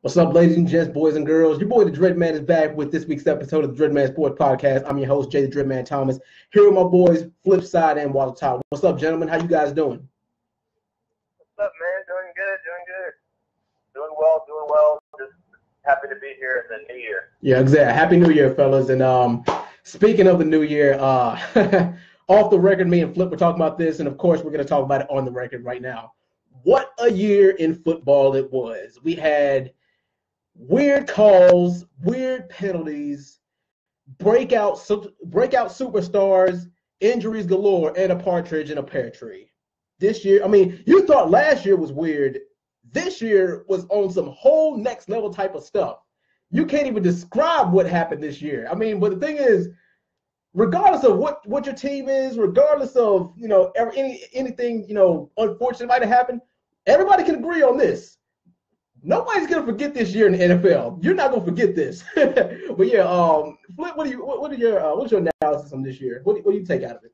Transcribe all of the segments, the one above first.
What's up, ladies and gents, boys and girls? Your boy, the Dreadman, is back with this week's episode of the Dreadman Sports Podcast. I'm your host, Jay the Dreadman Thomas, here with my boys, Flipside and Wildcard. What's up, gentlemen? How you guys doing? What's up, man? Doing good. Doing well. Just happy to be here in the new year. Yeah, exactly. Happy New Year, fellas. And speaking of the new year, off the record, me and Flip were talking about this, and of course, we're going to talk about it on the record right now. What a year in football it was. We had weird calls, weird penalties, breakout superstars, injuries galore, and a partridge in a pear tree. This year, you thought last year was weird. This year was on some whole next level type of stuff. You can't even describe what happened this year. But the thing is, regardless of what your team is, regardless of anything unfortunate might have happened, everybody can agree on this. Nobody's gonna forget this year in the NFL. You're not gonna forget this. But yeah, Flip, what's your analysis on this year? What do you take out of it?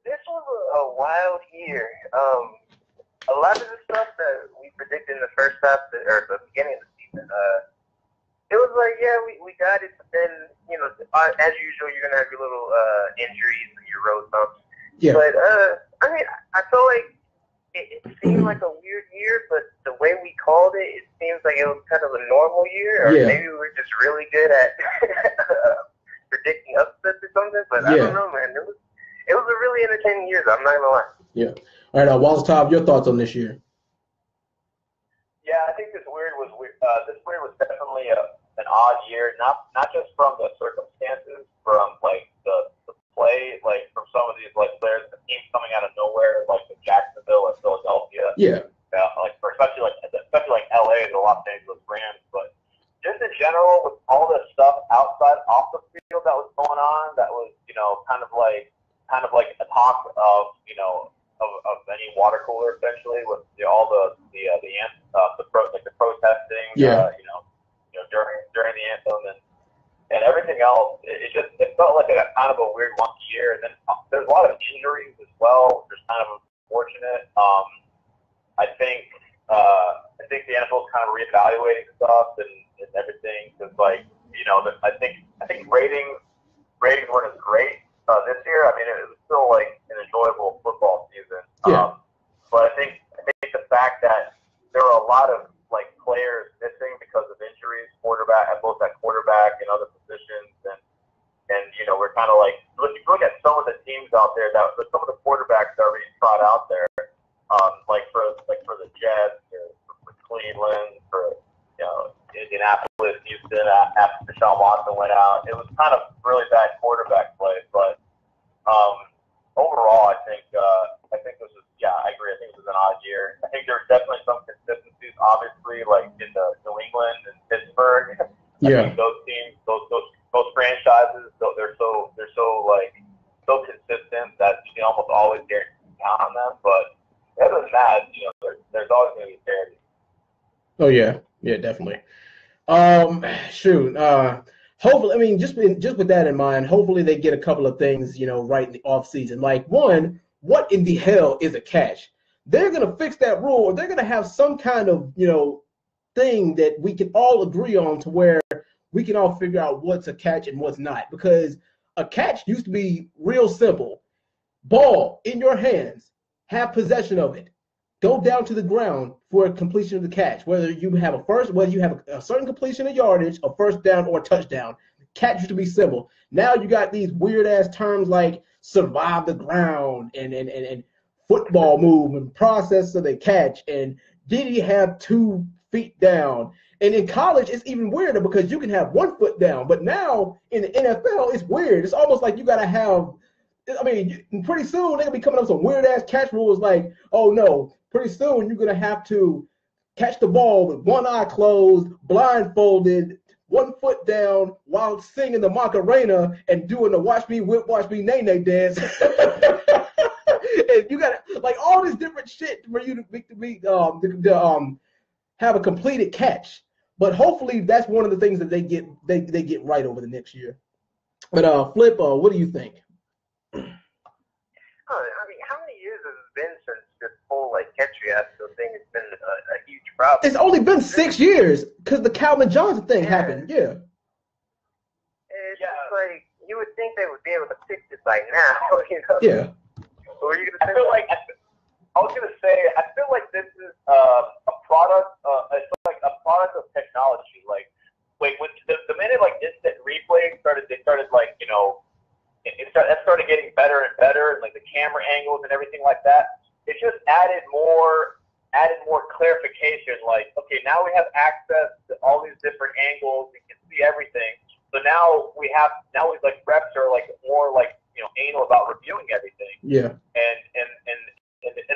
This was a wild year. A lot of the stuff that we predicted in the first half or the beginning of the season, it was like, yeah, we got it, but then as usual, you're gonna have your little injuries and your road bumps. Yeah. But I feel like it seemed like a weird year, but the way we called it, it seems like it was kind of a normal year, or maybe we were just really good at predicting upsets or something. But I don't know, man. It was a really entertaining year, though. I'm not gonna lie. Yeah. All right, Walter, your thoughts on this year? Yeah, I think this year was definitely an odd year, not just from the circumstances, from like the play, like from some of these like players, the teams coming out of nowhere, like the Jacksonville and Philadelphia. Yeah. Especially like LA, the Los Angeles Rams, but just in general with all the stuff off the field that was going on, that was kind of like a talk of of any water cooler essentially, with all the protesting, during the anthem and everything else. It felt like a kind of a weird wonky year, and then there's a lot of injuries as well, which is kind of unfortunate. I think the NFL is kind of reevaluating stuff and everything, because I think ratings weren't as great this year. It was still like an enjoyable football season. Yeah. But I think the fact that there were a lot of like players missing because of injuries, both at quarterback and other positions, and we're kind of like, if you look at some of the teams out there, some of the quarterbacks that are being trot out there, for the Jets, for Cleveland, for Indianapolis, Houston, after Deshaun Watson went out, it was kind of really bad quarterback play. But overall, I think this was, I agree. I think this was an odd year. I think there were definitely some consistencies, obviously, like in the New England and Pittsburgh. I think those teams, those franchises, they're so consistent that you can almost always count on them. But other than that, there's always going to be parity. Oh yeah, definitely. Hopefully, just with that in mind, hopefully they get a couple of things, right in the off season. Like, one, what in the hell is a catch? They're gonna fix that rule, or they're gonna have some kind of, thing that we can all agree on, to where we can all figure out what's a catch and what's not. Because a catch used to be real simple: ball in your hands, have possession of it, go down to the ground for a completion of the catch. Whether you have a certain completion of yardage, a first down, or a touchdown, catch used to be simple. Now you got these weird ass terms like survive the ground and football move and process of the catch, and did he have 2 feet down? And in college, it's even weirder, because you can have 1 foot down. But now in the NFL, it's weird. It's almost like you got to have, pretty soon they're going to be coming up with some weird-ass catch rules like, oh, no, pretty soon you're going to have to catch the ball with one eye closed, blindfolded, 1 foot down, while singing the Macarena and doing the watch me whip, watch me nay-nay dance. And you got like all this different shit for you to have a completed catch. But hopefully that's one of the things that they get right over the next year. But Flip, what do you think? How many years has it been since this whole catch fiasco thing has been a huge problem. It's only been 6 years because the Calvin Johnson thing happened. Yeah. It's just like you would think they would be able to fix it by now, you know? Yeah. What were you gonna say? I was gonna say I feel like this is a product. It's like a product of technology. Like, wait, when the minute like instant replay started, they started like it started getting better and better, and like the camera angles and everything like that. It just added more clarification. Like, okay, now we have access to all these different angles. We can see everything. So now we like reps are like more like anal about reviewing everything. Yeah. And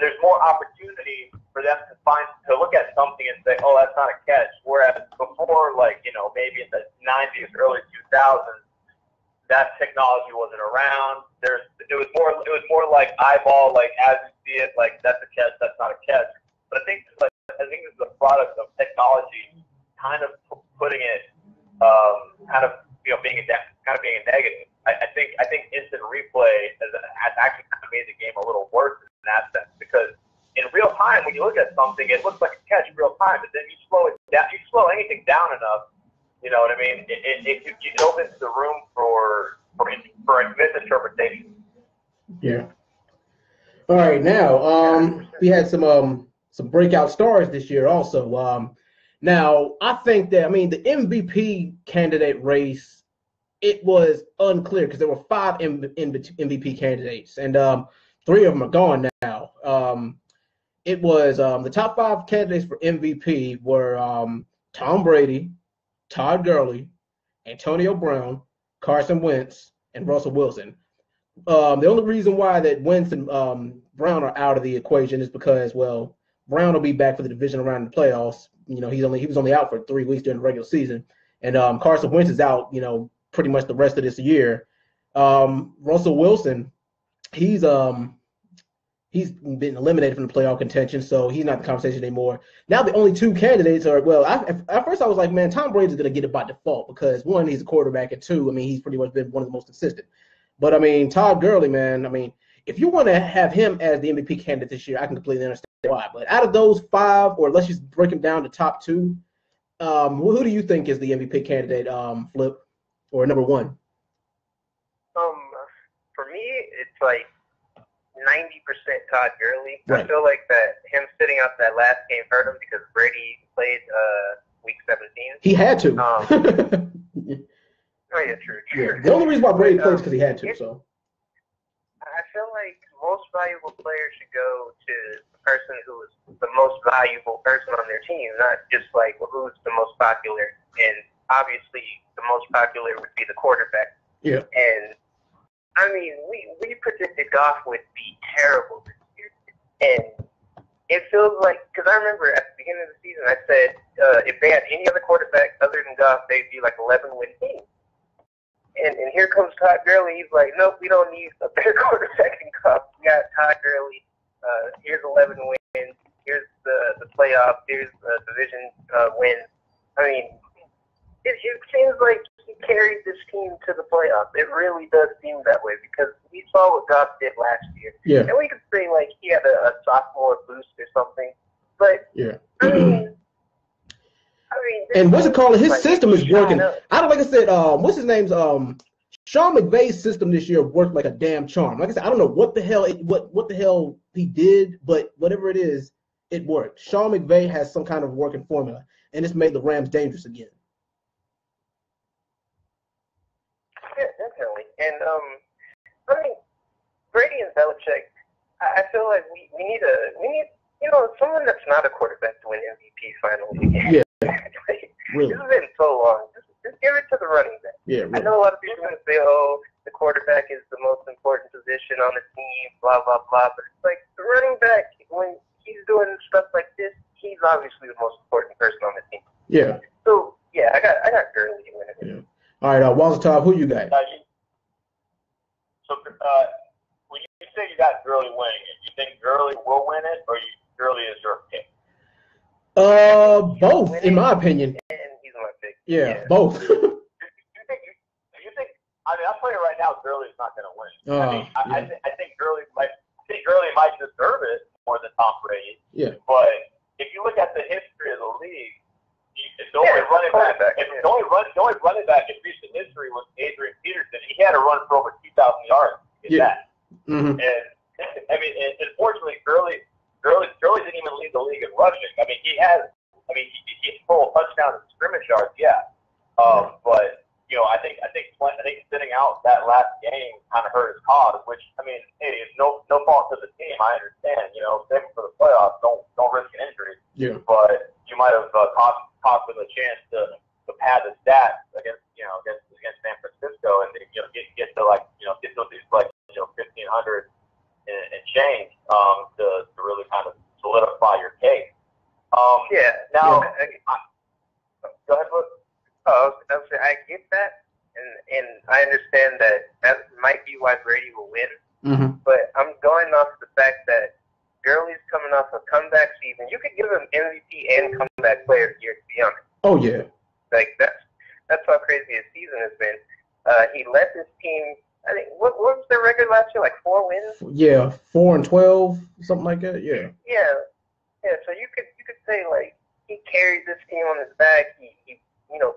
there's more opportunity for them to look at something and say, oh, that's not a catch. Whereas before, like maybe in the 90s, early 2000s, that technology wasn't around. It was more like eyeball, like as you see it, like that's a catch, that's not a catch. But I think this is a product of technology, kind of putting it, being a negative. I think instant replay has actually kind of made the game a little worse in that sense, because in real time, when you look at something, it looks like a catch in real time, but then you slow it down. You slow anything down enough, you know what I mean? It opens the room for misinterpretation. Yeah. All right, now we had some breakout stars this year also. Now I think that the MVP candidate race, it was unclear because there were 5 MVP candidates, and 3 of them are gone now. It was the top 5 candidates for MVP were Tom Brady, Todd Gurley, Antonio Brown, Carson Wentz, and Russell Wilson. The only reason why that Wentz and Brown are out of the equation is because, well, Brown will be back for the division round in the playoffs. He was only out for 3 weeks during the regular season, and Carson Wentz is out, pretty much the rest of this year. Russell Wilson, he's been eliminated from the playoff contention, so he's not the conversation anymore. Now the only 2 candidates are, well, at first I was like, man, Tom Brady's going to get it by default because 1, he's a quarterback, and 2, he's pretty much been one of the most consistent. But Todd Gurley, man, if you want to have him as the MVP candidate this year, I can completely understand why. But out of those 5, or let's just break them down to top 2, who do you think is the MVP candidate, Flip, or number 1? For me, it's like 90% Todd Gurley. Right. I feel like that him sitting out that last game hurt him because Brady played week 17. He had to. Oh yeah, true. Yeah. The only reason why Brady played is because he had to. So I feel like most valuable players should go to the person who is the most valuable person on their team, not just like who's the most popular. And obviously, the most popular would be the quarterback. Yeah. And we predicted Goff would be terrible this year, and it feels like, because I remember at the beginning of the season I said if they had any other quarterback other than Goff, they'd be like 11-win team. And here comes Todd Gurley. He's like, nope, we don't need a better quarterback than Goff. We got Todd Gurley. Here's 11 wins. Here's the playoffs. Here's the division wins. It seems like he carried this team to the playoffs. It really does seem that way because we saw what Goff did last year. Yeah. And we could say like he had a sophomore boost or something. But yeah. And what's it called? His system is working. Like I said, what's his name's Sean McVay's system this year worked like a damn charm. Like I said, I don't know what the hell he did, but whatever it is, it worked. Sean McVay has some kind of working formula, and it's made the Rams dangerous again. Yeah, definitely. And Brady and Belichick, I feel like we need someone that's not a quarterback to win MVP finally again. Yeah. Really? This has been so long. Just give it to the running back. Yeah, really. I know a lot of people are going to say, oh, the quarterback is the most important position on the team, blah, blah, blah. But it's like the running back, when he's doing stuff like this, he's obviously the most important person on the team. Yeah. So, yeah, I got Gurley winning it. Yeah. All right, Walter Top, who you got? So when you say you got Gurley winning it, you think Gurley will win it, or Gurley is your pick? Both, in my opinion. And he's my pick. Yeah, both. You think? I'll tell you right now, Gurley's not going to win. I think Gurley might deserve it more than Tom Brady. Yeah. But if you you look at the history of the league, the only running back in recent history was Adrian Peterson. He had a run for over 2,000 yards to get that. Mm-hmm. And I mean, and unfortunately, Gurley didn't even lead the league in rushing. I mean, he full touchdowns and scrimmage yards, yeah. But you know, I think sitting out that last game kind of hurt his cause. Which, I mean, hey, it's no fault to the team. I understand. You know, save him for the playoffs. Don't risk an injury. Yeah. But you might have cost them a chance to pad the stats against San Francisco and get to these 1,500 and change to really kind of solidify your case. Now, go ahead, Luke. I get that, and I understand that might be why Brady will win. Mm-hmm. But I'm going off the fact that Gurley's coming off a comeback season. You could give him MVP and comeback player of the year, to be honest. Oh yeah. Like that's how crazy his season has been. He led his team. I think what was their record last year? Like 4 wins. Yeah, 4-12, something like that. Yeah. Yeah. So you could say like he carried this team on his back. He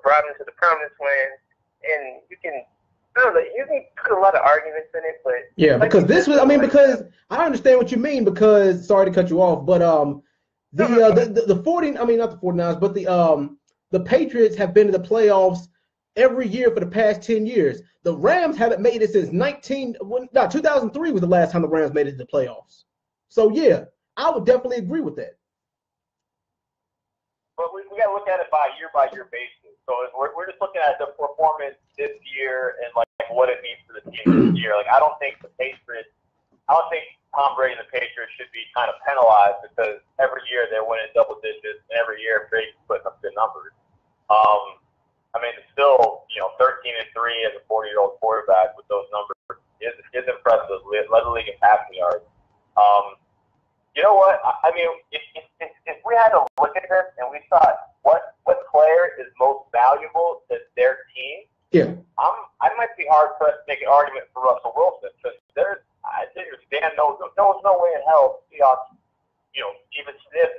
brought them to the promised land, and you can put a lot of arguments in it, but yeah, because because I understand what you mean. Because sorry to cut you off, but the 40, I mean not the 49ers, but the Patriots have been to the playoffs every year for the past 10 years. The Rams haven't made it since 2003 was the last time the Rams made it to the playoffs. So yeah, I would definitely agree with that. But we got to look at it by year basis. So we're just looking at the performance this year and like what it means for the team this year. Like I don't think Tom Brady and the Patriots should be kind of penalized because every year they're winning double digits and every year Brady's putting up good numbers. I mean, it's still 13-3 as a 40-year-old quarterback with those numbers is impressive. Led the league in passing yards. You know what? I mean, if we had to look at this and we thought what player is most valuable to their team, yeah, I might be hard pressed to make an argument for Russell Wilson because I think Dan knows no way in hell Seahawks, even sniff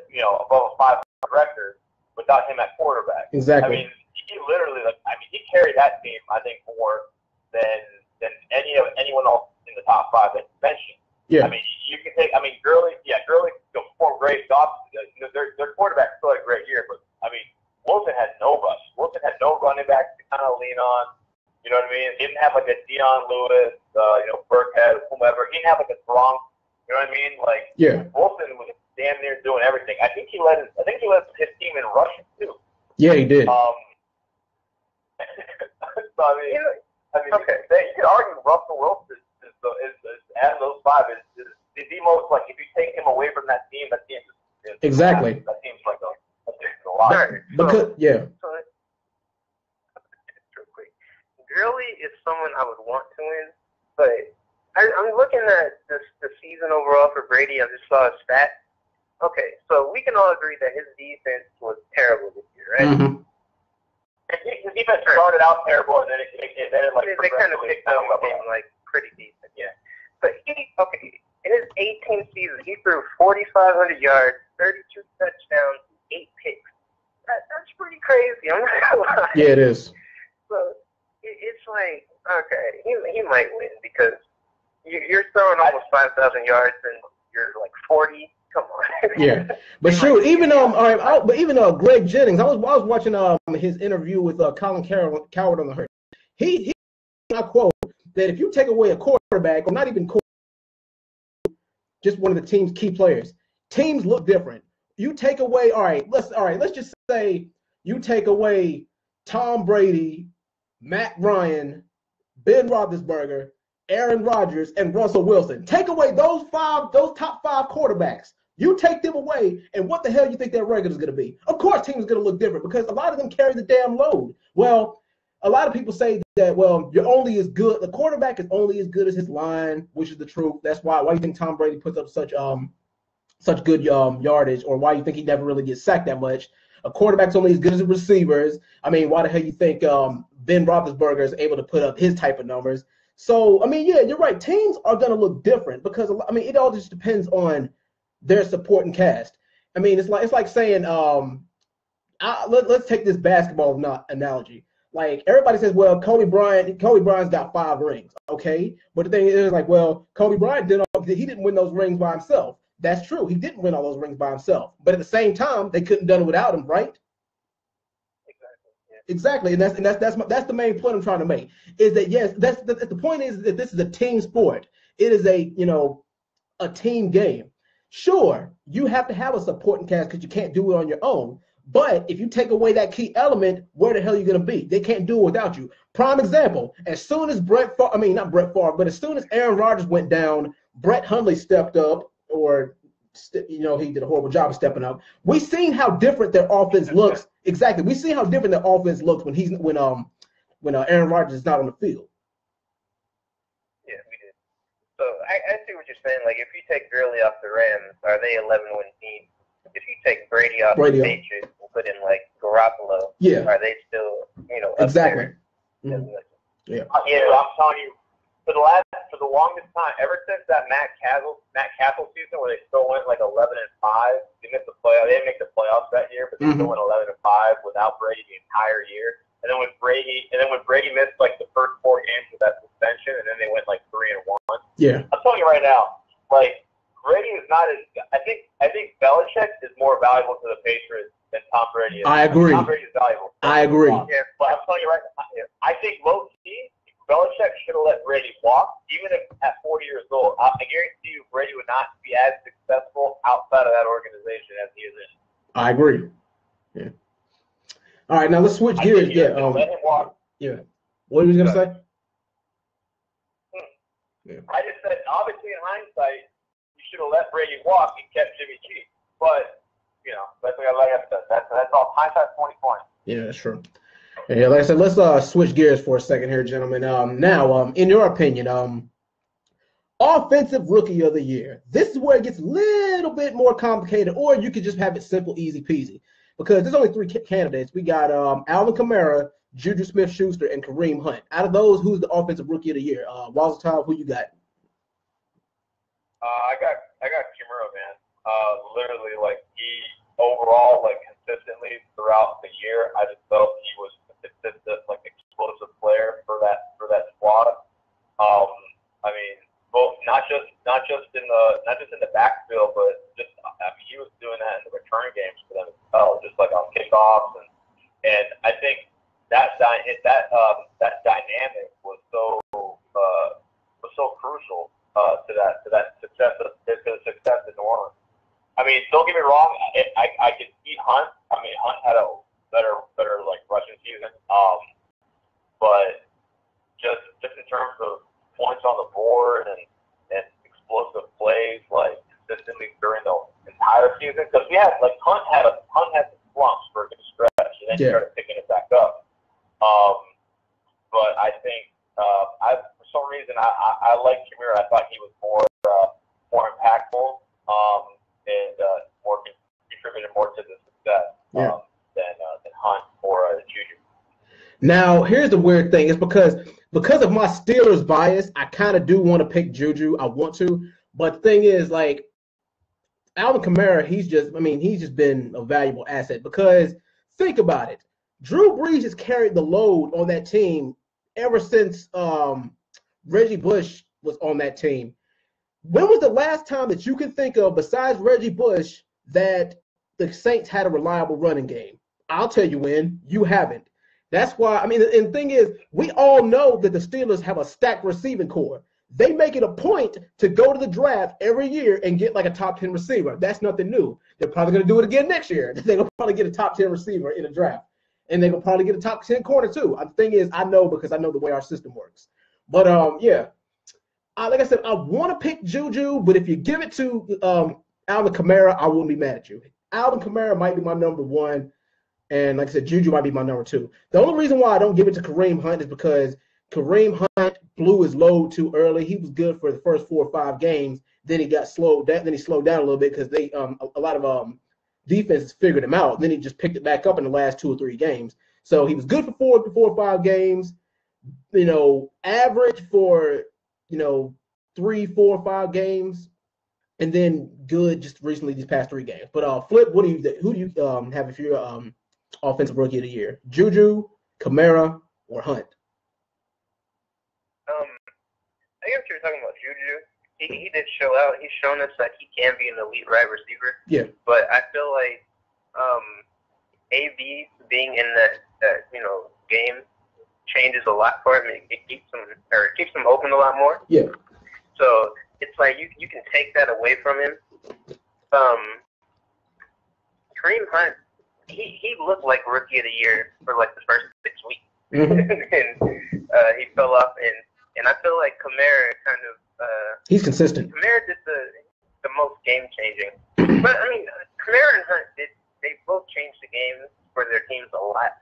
above a 500 record without him at quarterback. Exactly. I mean, he literally he carried that team I think more than anyone else in the top 5 that you mentioned. Yeah. I mean, you can take. I mean, Gurley performed great. Their quarterback still had a great year, but I mean, Wilson had no rush. Wilson had no running backs to kind of lean on. You know what I mean? He didn't have like a Deion Lewis, Burkhead, whomever. He didn't have like a Gronk. You know what I mean? Like, yeah. Wilson was damn near doing everything. I think he led his team in rushing too. Yeah, he did. So I mean, okay. You could argue Russell Wilson is out of those 5 is the most, like, if you take him away from that team is exactly. That team's like a lot. Right. Because real quick, Gurley is someone I would want to win, but I'm looking at the season overall for Brady. I just saw his stats. Okay, so we can all agree that his defense was terrible this year, right? Mm-hmm. His defense started out terrible, and then it they kind of picked up and became like pretty decent, yeah. But in his 18th season, he threw 4,500 yards, 32 touchdowns, 8 picks. That's pretty crazy. I'm not gonna lie. Yeah, it is. So it's like, okay, he might win because you're throwing almost 5,000 yards and you're like 40. Come on. Yeah, but shoot, even Greg Jennings, I was watching his interview with Colin Coward on the Hurt. He I quote that if you take away a quarterback, or not even just one of the team's key players, teams look different. You take away, let's just say you take away Tom Brady, Matt Ryan, Ben Roethlisberger, Aaron Rodgers, and Russell Wilson. Take away those top 5 quarterbacks. You take them away, and what the hell you think their record is going to be? Of course, teams are going to look different because a lot of them carry the damn load. Well, a lot of people say that, you're only as good. The quarterback is only as good as his line, which is the truth. That's why you think Tom Brady puts up such good yardage, or why you think he never really gets sacked that much. A quarterback's only as good as the receivers. I mean, why the hell you think Ben Roethlisberger is able to put up his type of numbers? So, I mean, yeah, you're right. Teams are going to look different because, I mean, it all just depends on their supporting cast. I mean, it's like saying, let's take this basketball analogy. Like everybody says, well, Kobe Bryant's got 5 rings, okay. But the thing is, like, well, Kobe Bryant he didn't win those rings by himself. That's true. He didn't win all those rings by himself. But at the same time, they couldn't have done it without him, right? Exactly, and that's the main point I'm trying to make. Is that yes, the point is that this is a team sport. It is a team game. Sure, you have to have a supporting cast because you can't do it on your own. But if you take away that key element, where the hell are you going to be? They can't do it without you. Prime example: as soon as not Brett Favre, but as soon as Aaron Rodgers went down, Brett Hundley stepped up, he did a horrible job of stepping up. We've seen how different their offense looks. Exactly. We see how different their offense looks when Aaron Rodgers is not on the field. Yeah, we did. So I see what you're saying. Like, if you take Gurley off the Rams, are they 11-win team? If you take Brady off the Patriots and put in like Garoppolo, are they still exactly? Mm-hmm. Yeah, I'm telling you, for the longest time, ever since that Matt Castle season where they still went like 11-5, they missed the playoffs. They didn't make the playoffs that year, but they still went 11-5 without Brady the entire year. And then when Brady missed like the first 4 games with that suspension, and then they went like 3-1. Yeah, I'm telling you right now, like Brady is not as. I think Belichick is more valuable to the Patriots than Tom Brady is. I agree. Tom Brady is valuable. I agree. Yeah, but I'm telling you right now, I think low key, Belichick should have let Brady walk, even if at 40 years old. I guarantee you, Brady would not be as successful outside of that organization as he is in. I agree. Yeah. All right, now let's switch gears. Let him walk. Yeah. What were you gonna say? Yeah. I just said, obviously, in hindsight, you should have let Brady walk and kept Jimmy G. But that's like I said, that's all hindsight 2020. Yeah, that's true. Yeah, like I said, let's switch gears for a second here, gentlemen. Now, in your opinion, offensive rookie of the year. This is where it gets a little bit more complicated, or you could just have it simple, easy peasy. Because there's only 3 candidates. We got Alvin Kamara, Juju Smith-Schuster, and Kareem Hunt. Out of those, who's the offensive rookie of the year? Walter, who you got? I got Kamara, man. Literally, like he overall, like consistently throughout the year, I just felt he was a consistent, like explosive player for that squad. I mean, both not just in the backfield, but just he was doing that in the return games for them as well, just like on kickoffs and I think that dynamic was so crucial to that success to the success in New Orleans. I mean, don't get me wrong, I could see Hunt. I mean, Hunt had a better like rushing season, but just in terms of points on the board and explosive plays like consistently during the entire season, because we had like Hunt had some slumps for a good stretch, and then he started picking it back up. But I think for some reason I like Kamara. I thought he was more impactful and more contributed more to the success than Hunt or Juju. Now, here's the weird thing. It's because of my Steelers bias, I kind of do want to pick Juju. I want to. But the thing is, like, Alvin Kamara, he's just been a valuable asset because think about it. Drew Brees has carried the load on that team ever since Reggie Bush was on that team. When was the last time that you can think of, besides Reggie Bush, that the Saints had a reliable running game? I'll tell you when. You haven't. That's why, and the thing is, we all know that the Steelers have a stacked receiving core. They make it a point to go to the draft every year and get like a top 10 receiver. That's nothing new. They're probably going to do it again next year. They're going to probably get a top 10 receiver in a draft. And they're going to probably get a top 10 corner too. The thing is, I know because I know the way our system works. But, like I said, I want to pick Juju, but if you give it to Alvin Kamara, I wouldn't be mad at you. Alvin Kamara might be my number 1. And like I said, Juju might be my number 2. The only reason why I don't give it to Kareem Hunt is because Kareem Hunt blew his load too early. He was good for the first 4 or 5 games. Then he got slowed down. Then he slowed down a little bit because they a lot of defenses figured him out. Then he just picked it back up in the last 2 or 3 games. So he was good for 4 or 5 games. Average for 3, 4, 5 games. and then good just recently these past 3 games. But Flip, who do you have if you're offensive rookie of the year? Juju, Kamara, or Hunt? I guess you're talking about Juju. He did show out. He's shown us that he can be an elite wide receiver. Yeah. But I feel like AB being in that game changes a lot for him. It keeps him open a lot more. Yeah. So it's like you can take that away from him. Kareem Hunt, he looked like rookie of the year for like the first 6 weeks. Mm-hmm. And he fell off, and I feel like Kamara kind of he's consistent. Kamara did the most game changing. But I mean, Kamara and Hunt they both changed the game for their teams a lot.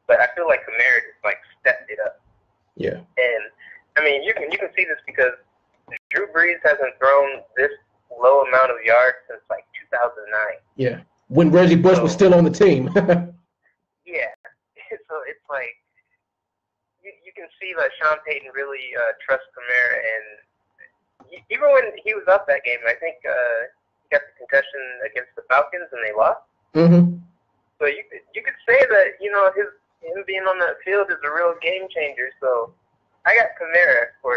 But I feel like Kamara just like stepped it up. Yeah. And I mean, you can see this because Drew Brees hasn't thrown this low amount of yards since like 2009. Yeah. When Reggie Bush was still on the team. Yeah. So it's like you can see that Sean Payton really trusts Kamara, and even when he was up that game, I think he got the concussion against the Falcons and they lost. Mm-hmm. So you could say that him being on that field is a real game changer. So I got Kamara for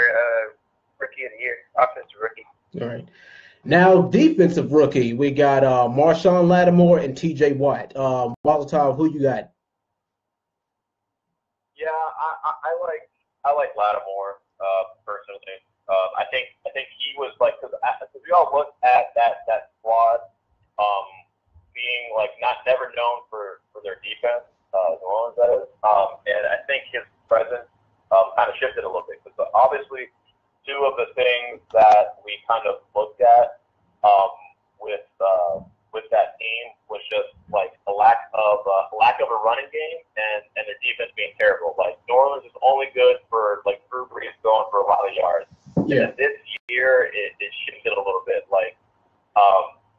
rookie of the year, offensive rookie. All right. Now, defensive rookie, we got Marshawn Lattimore and T.J. Watt. Wildcard, who you got? Yeah, I like Lattimore personally. I think he was like because we all looked at that squad being like never known for their defense, New Orleans that is, and I think his presence kind of shifted a little bit because obviously 2 of the things that we kind of looked at with that team was just like a lack of a running game and their defense being terrible. Like New Orleans is only good for like Drew Brees going for a lot of yards. Yeah. And this year it shifted a little bit. Like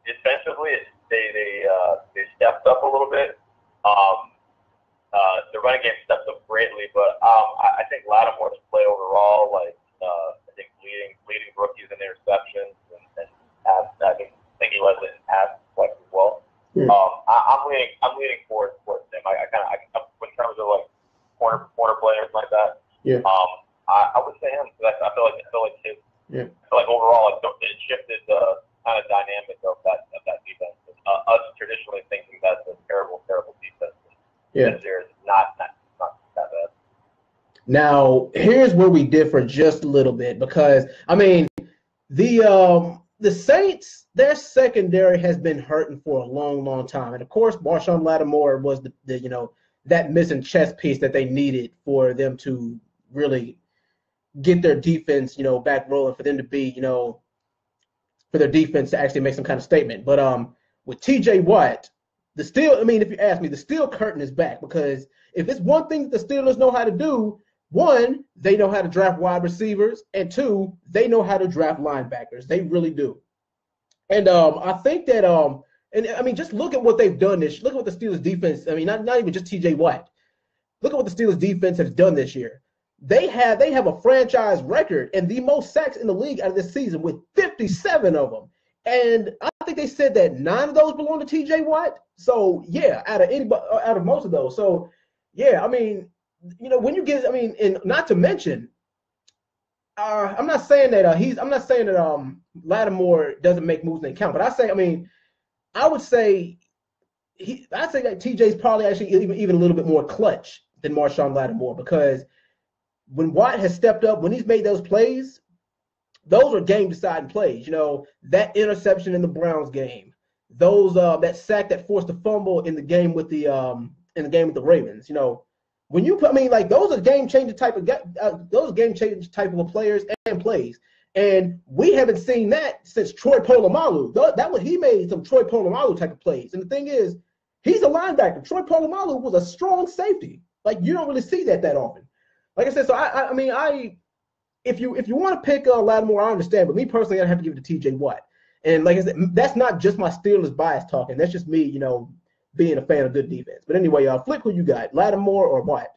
defensively, they stepped up a little bit. The running game stepped up greatly, but I think Lattimore's play overall, like I think leading rookies in interceptions and I think he led it in pass like as well. Yeah. I'm leaning towards him. I in terms of like corner players like that. Yeah. I would say him because I feel like his. Yeah. I feel like overall it shifted the kind of dynamic of that defense. Us traditionally thinking that's a terrible defense. Yeah. This year is not that bad. Now, here's where we differ just a little bit because I mean the Saints, their secondary has been hurting for a long time, and of course, Marshawn Lattimore was the that missing chess piece that they needed for them to really get their defense back rolling, for them to be for their defense to actually make some kind of statement. But with T.J. Watt, if you ask me, the steel curtain is back because if it's one thing that the Steelers know how to do, 1, they know how to draft wide receivers, and 2, they know how to draft linebackers. They really do. And I think that and I mean, just look at what they've done look at what the Steelers defense, I mean, not even just T.J. Watt. Look at what the Steelers defense has done this year. They have a franchise record and the most sacks in the league out of this season with 57 of them. And I think they said that 9 of those belong to T.J. Watt. So yeah, out of most of those. So yeah, I mean, when you get, I mean, and not to mention, I'm not saying that Lattimore doesn't make moves that count, but I would say that TJ's probably actually even a little bit more clutch than Marshawn Lattimore because when Watt has stepped up, when he's made those plays, those are game-deciding plays. That interception in the Browns game, that sack that forced the fumble in the game with the Ravens. When you put, those are game-changing type of players and plays. And we haven't seen that since Troy Polamalu. He made some Troy Polamalu type of plays. And the thing is, he's a linebacker. Troy Polamalu was a strong safety. You don't really see that often. Like I said, so if you want to pick Lattimore, I understand. But me personally, I'd have to give it to T.J. Watt. And like I said, that's not just my Steelers bias talking. That's just me, being a fan of good defense. But anyway, Flip, who you got, Lattimore or Watt?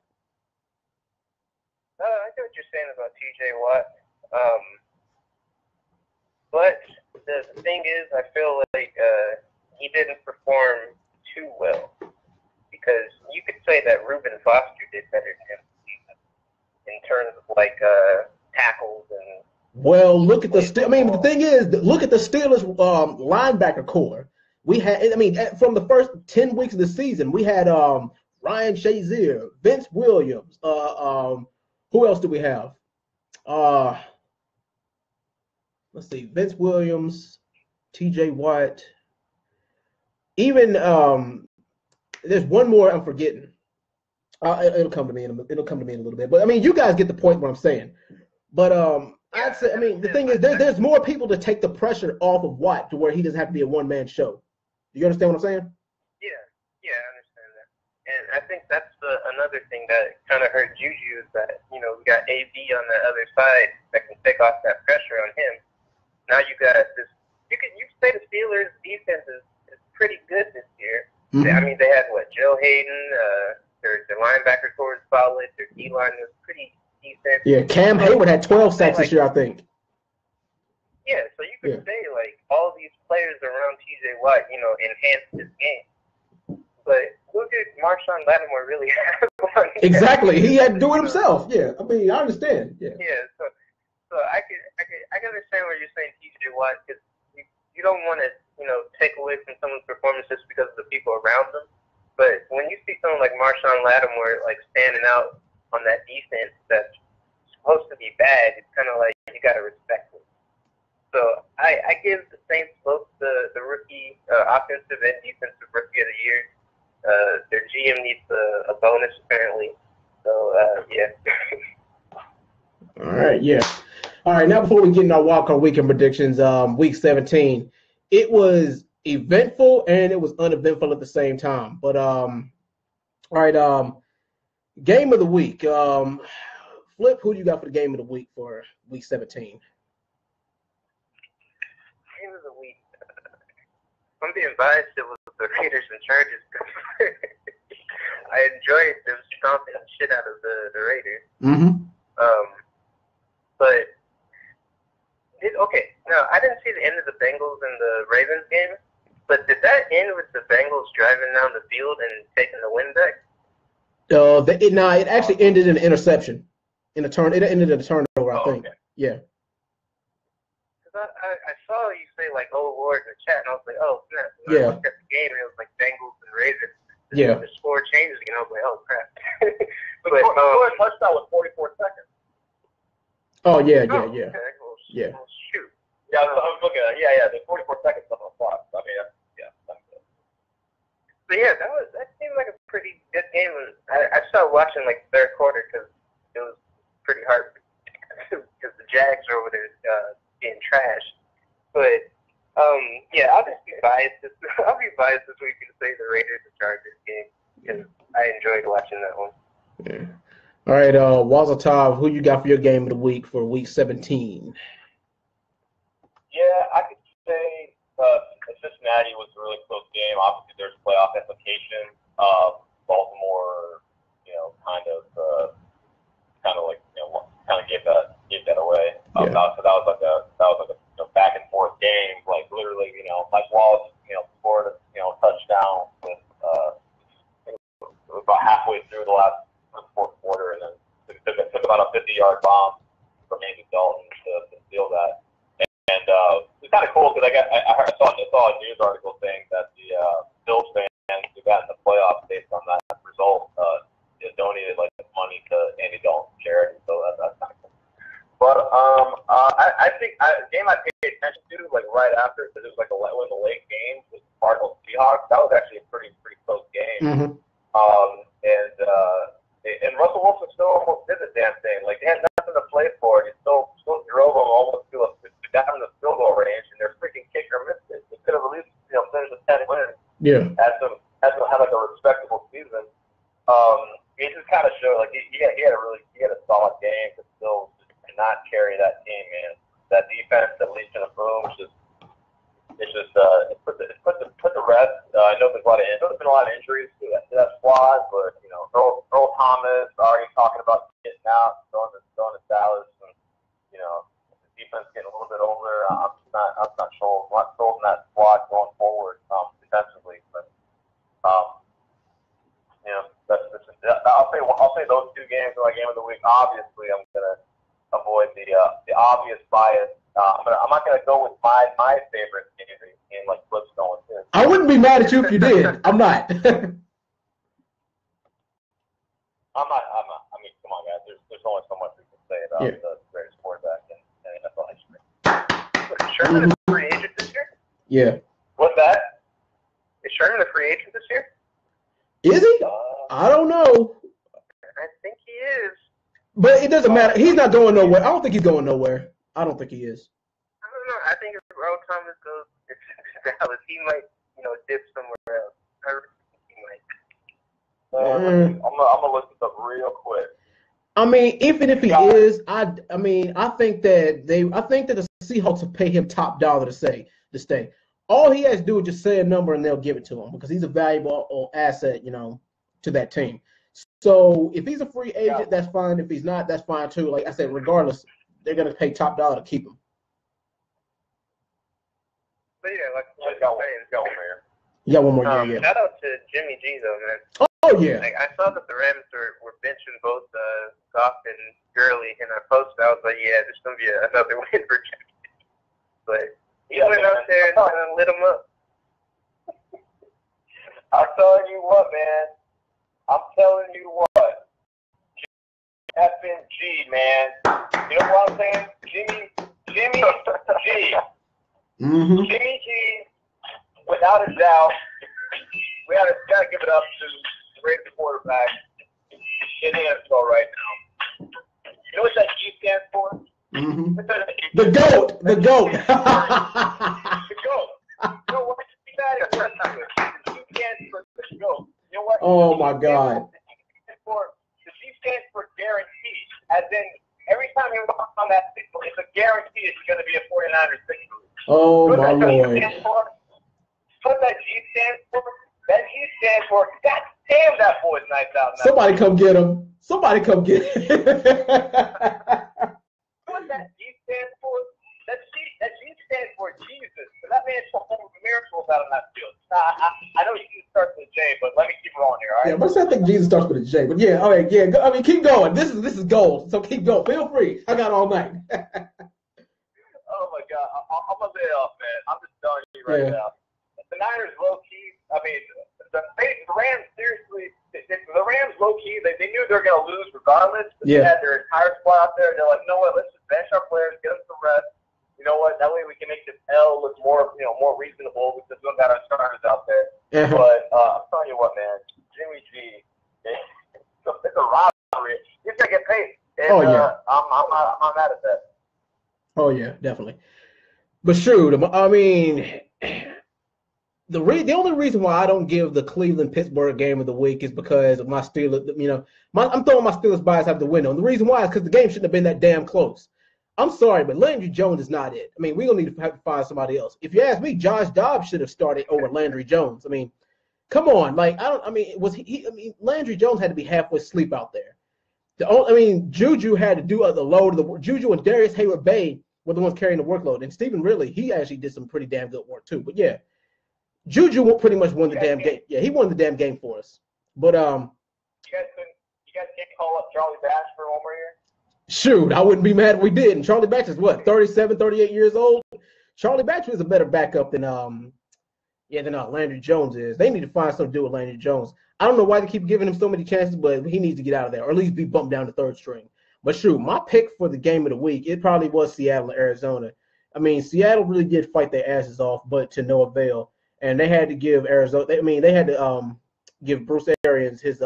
I get what you're saying about T.J. Watt. But the thing is, I feel like he didn't perform too well because you could say that Reuben Foster did better than him in terms of like tackles and. Well, look at the. I mean, the thing is, look at the Steelers linebacker core. We had, I mean, from the first 10 weeks of the season, we had Ryan Shazier, Vince Williams. Who else do we have? Let's see, Vince Williams, T.J. Watt. Even there's one more I'm forgetting. It'll come to me. It'll come to me in a little bit. But I mean, you guys get the point. What I'm saying. But I'd say, I mean, the thing is, there's more people to take the pressure off of Watt to where he doesn't have to be a one-man show. Do you understand what I'm saying? Yeah, I understand that. And I think that's another thing that kind of hurt Juju is that, we got AB on the other side that can take off that pressure on him. Now you got this. You could say the Steelers' defense is pretty good this year. Mm-hmm. I mean, they had Joe Hayden. Their linebacker core is solid. Their D line was pretty decent. Yeah, Cam Hayward had 12 sacks this year, I think. Yeah, so you could say all these players around TJ Watt, enhanced his game. But who did Marshawn Lattimore really have on him? Exactly, he had to do it himself. Yeah, I mean, I understand. Yeah. Yeah, so I can understand what you're saying, TJ Watt, because you don't want to take away from someone's performance just because of the people around them. But when you see someone like Marshawn Lattimore standing out on that defense that's supposed to be bad, it's kind of like you got to respect it. So I give the Saints both the rookie offensive and defensive rookie of the year. Their GM needs a bonus apparently. So yeah. All right, yeah. All right, now before we get into our wildcard weekend predictions, week 17, it was eventful and it was uneventful at the same time. But all right, game of the week. Flip, who do you got for the game of the week for week 17? Game of the week. I'm being biased. It was the Raiders and Chargers. I enjoyed them stomping the shit out of the Raiders. Mm-hmm. But no, I didn't see the end of the Bengals and the Ravens game. But did that end with the Bengals driving down the field and taking the win back? It actually ended in an interception. It ended in a turnover, I think. Okay. Yeah. Because I saw you say, oh, Lord, in the chat, and I was like, oh, snap. And Yeah. I looked at the game, and it was Bengals and Ravens. Yeah. The score changes again. I was like, oh, crap. But scored a touchdown with 44 seconds. Oh, yeah. Okay. Well, Yeah. Well, shoot. Yeah, I was looking at it. Yeah, the 44 seconds on the clock. I mean, that's good. But yeah, that seemed like a pretty good game. And I started watching the third quarter because it was pretty hard because the Jags are over there being trashed. But yeah, I'll just be biased. I'll be biased this week and say the Raiders and Chargers game because I enjoyed watching that one. Yeah. All right, Wazatov, who you got for your game of the week for week 17? Yeah, I could say Cincinnati was a really close game. Obviously, there's playoff implications. Baltimore, kind of gave that away. Yeah. That was like a back and forth game. Literally, Mike Wallace, scored a touchdown with about halfway through the fourth quarter, and then took about a 50-yard bomb from Andy Dalton to steal that. And it's kind of cool because I saw a news article saying that the Bills fans who got in the playoffs based on that result donated money to Andy Dalton charity. So that's kind of cool. But I think the game I paid attention to right after, because it was one of the late games with Cardinals Seahawks. That was actually a pretty close game. Mm-hmm. And Russell Wilson still almost did the damn thing. They had nothing to play for, and he still drove them almost got him in the field goal range, and their freaking kicker missed it. They could have at least finished with 10 wins. Yeah. Had a respectable season. It just kind of showed he had a solid game, but still just cannot carry that team, man. That defense, that Legion of Boom, it put the rest. I know there's been a lot of injuries to that squad, but Earl Thomas already talking about getting out, going to Dallas, and the defense getting a little bit older. I'm not sure I'll say those two games are my game of the week. Obviously, I'm gonna avoid the obvious bias. I'm not gonna go with my favorite game in like Flip's going to. I wouldn't be mad at you if you did. I'm not. I'm not. I mean, come on, guys. There's only so much we can say about the greatest quarterback in NFL history. Is Sherman a free agent this year? Yeah. What's that? Is Sherman a free agent this year? Is he? I don't know. I think he is. But it doesn't matter. He's not going nowhere. I don't think he's going nowhere. I don't think he is. I don't know. I think if Earl Thomas goes to Dallas, he might, dip somewhere else. He might. I'm gonna look this up real quick. I mean, even if he is, I think that the Seahawks will pay him top dollar to stay. All he has to do is just say a number and they'll give it to him because he's a valuable asset, to that team. So if he's a free agent, that's fine. If he's not, that's fine too. Like I said, regardless, they're gonna pay top dollar to keep him. But yeah, like You got one more year, yeah. Shout out to Jimmy G though, man. Oh yeah. Like, I saw that the Rams were benching both Goff and Gurley in a post. I was like, yeah, there's gonna be another win for Jimmy. But he went out there and lit him up. I'm telling you what, man. Effing G, man. You know what I'm saying? Jimmy G. Mm-hmm. Jimmy G, without a doubt, we gotta give it up to the greatest quarterback in the NFL right now. You know what that G stands for? Mm-hmm. The GOAT. The GOAT. The GOAT. You know what? The G stands for the GOAT. You know what? Oh my God. The G stands for guarantee. As in, every time you walk on that signal, it's a guarantee it's going to be a 49ers victory. Oh my Lord. What that G stands for? That G stands for, God damn, that boy's nice out now. Somebody come get him. Somebody come get him. What that G stands for? That G stands for Jesus. So that man's performing miracles out on that field. I know Jesus starts with a J, but let me keep rolling here, all right? Yeah, but I think Jesus starts with a J. But yeah, all right, yeah. I mean, keep going. This is gold. So keep going. Feel free. I got all night. Oh my God, I'm gonna lay it off, man. I'm just telling you right now. The Niners low key. I mean, the Rams seriously. The Rams low key. They knew they were gonna lose regardless. They had their entire squad out there. They're like, you know what? Let's just bench our players, get them some rest. You know what? That way we can make this L look more, more reasonable because we don't got our starters out there. But I'm telling you what, man, Jimmy G, it's a robbery. He's gonna get paid. And, I'm not mad at that. Oh yeah, definitely. But shoot, I mean, the only reason why I don't give the Cleveland-Pittsburgh game of the week is because of my Steelers. I'm throwing my Steelers bias out the window. And the reason why is because the game shouldn't have been that damn close. I'm sorry, but Landry Jones is not it. I mean, we're gonna need to have to find somebody else. If you ask me, Josh Dobbs should have started over Landry Jones. I mean, come on, Landry Jones had to be halfway asleep out there. Juju had to do the load of the Juju and Darius Hayward-Bay were the ones carrying the workload, and Stephen Ridley, he actually did some pretty damn good work too. But yeah, Juju pretty much won the damn game. Yeah, he won the damn game for us. But you guys can't call up Charlie Bass for one more year? Shoot, I wouldn't be mad if we did. And Charlie Batch is what, 37, 38 years old? Charlie Batch is a better backup than Landry Jones is. They need to find something to do with Landry Jones. I don't know why they keep giving him so many chances, but he needs to get out of there, or at least be bumped down to third string. But shoot, my pick for the game of the week, it probably was Seattle and Arizona. I mean, Seattle really did fight their asses off, but to no avail. And they had to give Arizona. They had to give Bruce Arians his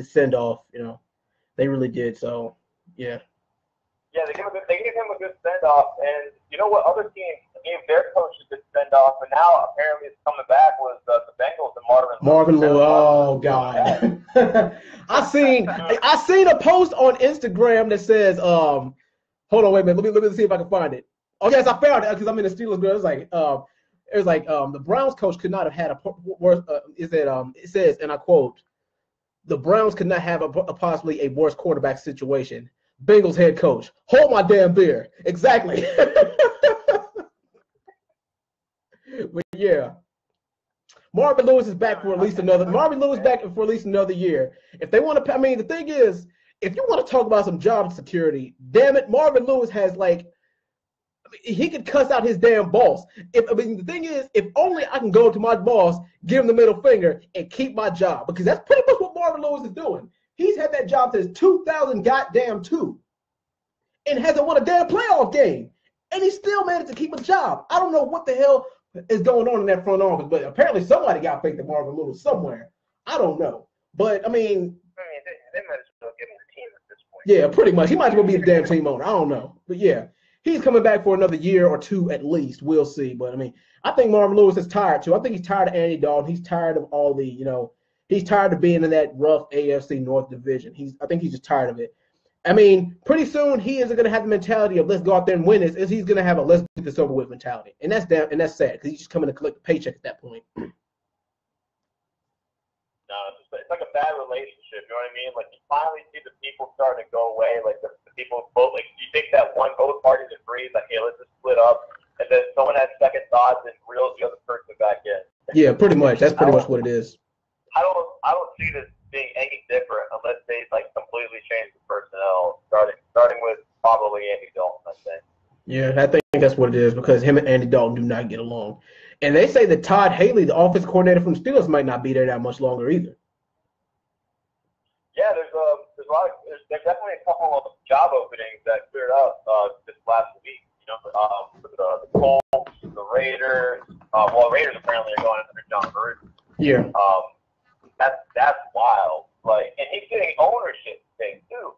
send off. They really did. So yeah. Yeah, they gave him a good send off, and you know what? Other teams gave their coach a good send off, and now apparently it's coming back was the Bengals and Marvin Lewis. Oh God. I seen a post on Instagram that says, hold on, wait a minute, let me see if I can find it. Oh yes, I found it because I'm in the Steelers group. It was like the Browns coach could not have had a worse. It says, and I quote, the Browns could not have a possibly a worse quarterback situation. Bengals head coach, hold my damn beer. Exactly. But yeah. Marvin Lewis is back for at least another. Marvin Lewis back for at least another year. If they want to, I mean, the thing is, if you want to talk about some job security, damn it, Marvin Lewis has like, I mean, he could cuss out his damn boss. The thing is, if only I can go to my boss, give him the middle finger, and keep my job, because that's pretty much what Marvin Lewis is doing. He's had that job since 2000 goddamn 2, and hasn't won a damn playoff game, and he still managed to keep a job. I don't know what the hell is going on in that front office, but apparently somebody got faked to Marvin Lewis somewhere. I don't know, but I mean, they might as well give him the team at this point. Yeah, pretty much. He might as well be the damn team owner. I don't know, but yeah, he's coming back for another year or two at least. We'll see. But I mean, I think Marvin Lewis is tired too. I think he's tired of Andy Dalton. He's tired of all the, he's tired of being in that rough AFC North division. I think he's just tired of it. I mean, pretty soon he isn't going to have the mentality of let's go out there and win this. He's going to have a let's get this over with mentality, and that's sad because he's just coming to collect the paycheck at that point. No, it's like a bad relationship. You know what I mean? Like you finally see the people starting to go away. Like the people both. Like you think that one both parties agree, like hey, let's just split up, and then someone has second thoughts and reels the other person back in. Yeah, pretty much. That's pretty much what it is. I don't see this being any different unless they like completely change the personnel, starting with probably Andy Dalton, I think. Yeah, I think that's what it is because him and Andy Dalton do not get along. And they say that Todd Haley, the offensive coordinator from the Steelers, might not be there that much longer either. Yeah, there's definitely a couple of job openings that cleared up this last week. The Colts, the Raiders. Raiders apparently are going after John Gruden. Yeah. That's wild. Like, and he's getting ownership thing too.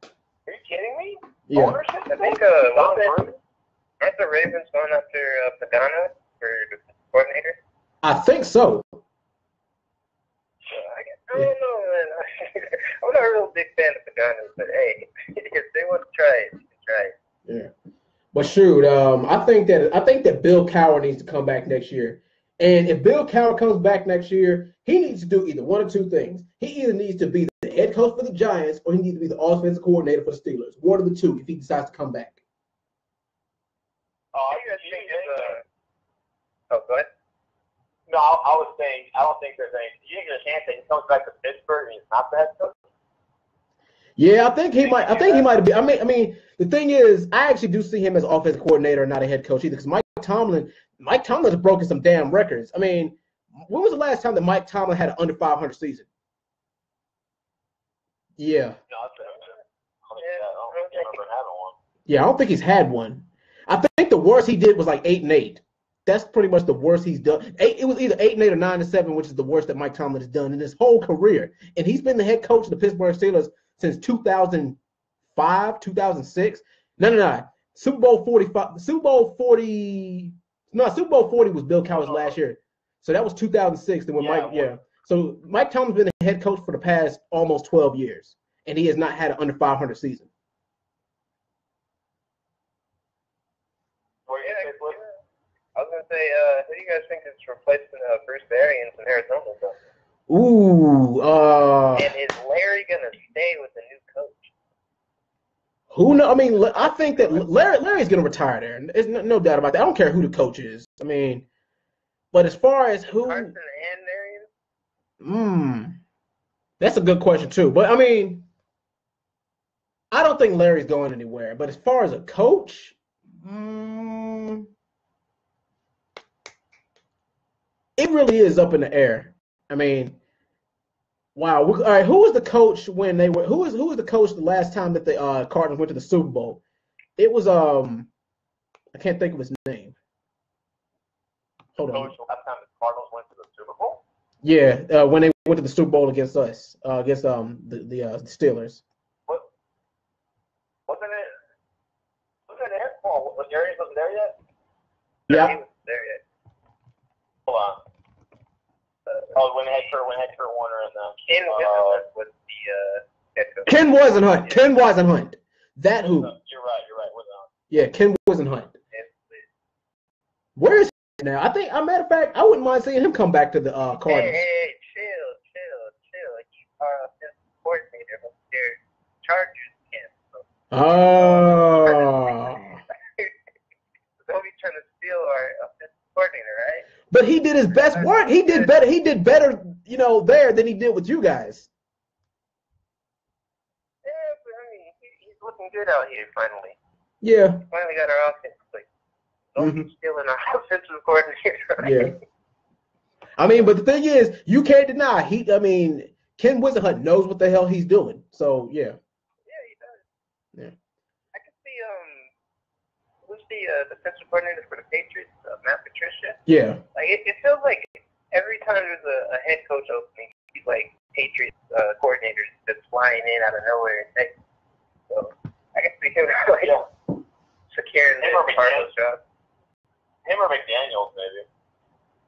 Are you kidding me? Yeah. Ownership? I think aren't the Ravens going after Pagano for the coordinator? I think so. I don't know, man. I'm not a real big fan of Pagano, but hey, if they want to try it, you can try it. Yeah. But shoot, I think that Bill Cowher needs to come back next year. And if Bill Cowher comes back next year, he needs to do either one or two things. He either needs to be the head coach for the Giants or he needs to be the offensive coordinator for the Steelers. One of the two if he decides to come back. Go ahead. No, I was saying I don't think there's any. You think there's a chance that he comes back to Pittsburgh and he's not the head coach? Yeah, I think he might. I think he might be. I mean, the thing is, I actually do see him as offensive coordinator, and not a head coach either. Because Mike Tomlin's broken some damn records. I mean, when was the last time that Mike Tomlin had an under 500 season? Yeah. No, I don't remember having one. Yeah, I don't think he's had one. I think the worst he did was like 8-8. That's pretty much the worst he's done. It was either 8-8 or 9-7, which is the worst that Mike Tomlin has done in his whole career. And he's been the head coach of the Pittsburgh Steelers since 2005, 2006. No. Super Bowl 40 was Bill Cowher's last year. So that was 2006. Then when So Mike Tomlin's been the head coach for the past almost 12 years. And he has not had an under 500 season. I was going to say, who do you guys think is replacing Bruce Arians in Arizona? And is Larry going to stay with the new coach? Who knows? I mean, I think that Larry's going to retire there. There's no doubt about that. I don't care who the coach is. I mean, but as far as who... Carson and Arians? That's a good question, too. But, I mean, I don't think Larry's going anywhere. But as far as a coach... It really is up in the air. I mean, wow. All right, who was the coach when they were? Who was the coach the last time that the Cardinals went to the Super Bowl? It was I can't think of his name. Hold on. Coach the last time the Cardinals went to the Super Bowl? Yeah, when they went to the Super Bowl against us, against the Steelers. Wasn't it? Was Arians wasn't there yet? Yeah. He wasn't there yet. Hold on. When they had Kurt Warner and Ken was the head coach. Ken Wisenhunt. Ken Wisenhunt. That who? You're right. Yeah, Ken Wisenhunt. Where is he now? Matter of fact, I wouldn't mind seeing him come back to the Cardinals. Hey, chill. He's our offensive coordinator from their Chargers camp. Oh. Don't be trying to steal our offensive coordinator, right? But he did his best work. He did better. He did better, there than he did with you guys. Yeah, but I mean, he's looking good out here finally. Yeah. Finally got our offense. Like, don't be stealing our offensive coordinator. Right? Yeah. I mean, but the thing is, you can't deny Ken Whisenhunt knows what the hell he's doing. So yeah. Yeah, he does. Yeah. I can see who's the defensive coordinator for the Patriots, Matt Patricia. Yeah. Like it feels like every time there's a head coach opening, he's like Patriots coordinators that's flying in out of nowhere in Texas. So I can see him securing the Cardinals job. Him or McDaniels, maybe.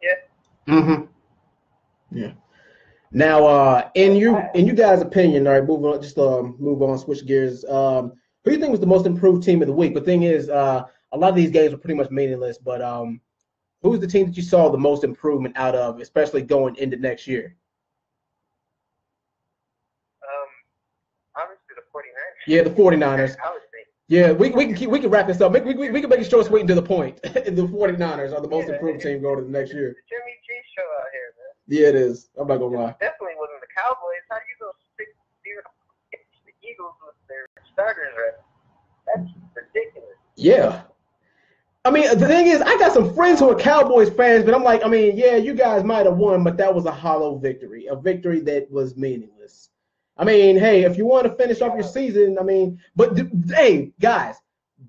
Yeah. Mm-hmm. Yeah. Now, in you guys' opinion, all right, move on, switch gears. Who do you think was the most improved team of the week? The thing is, a lot of these games were pretty much meaningless, but who's the team that you saw the most improvement out of, especially going into next year? Obviously the 49ers. Yeah, the 49ers. I would think. Yeah, we can wrap this up. We can make it short, sweet, and to the point. The 49ers are the most improved team going to the next year. The Jimmy G show out here, man. Yeah, it is. I'm not gonna lie. It definitely wasn't the Cowboys. How do you go 6-0 against the Eagles with their starters right? That's ridiculous. Yeah. I mean, the thing is, I got some friends who are Cowboys fans, but I'm like, yeah, you guys might have won, but that was a hollow victory, a victory that was meaningless. I mean, hey, if you want to finish off your season, hey, guys,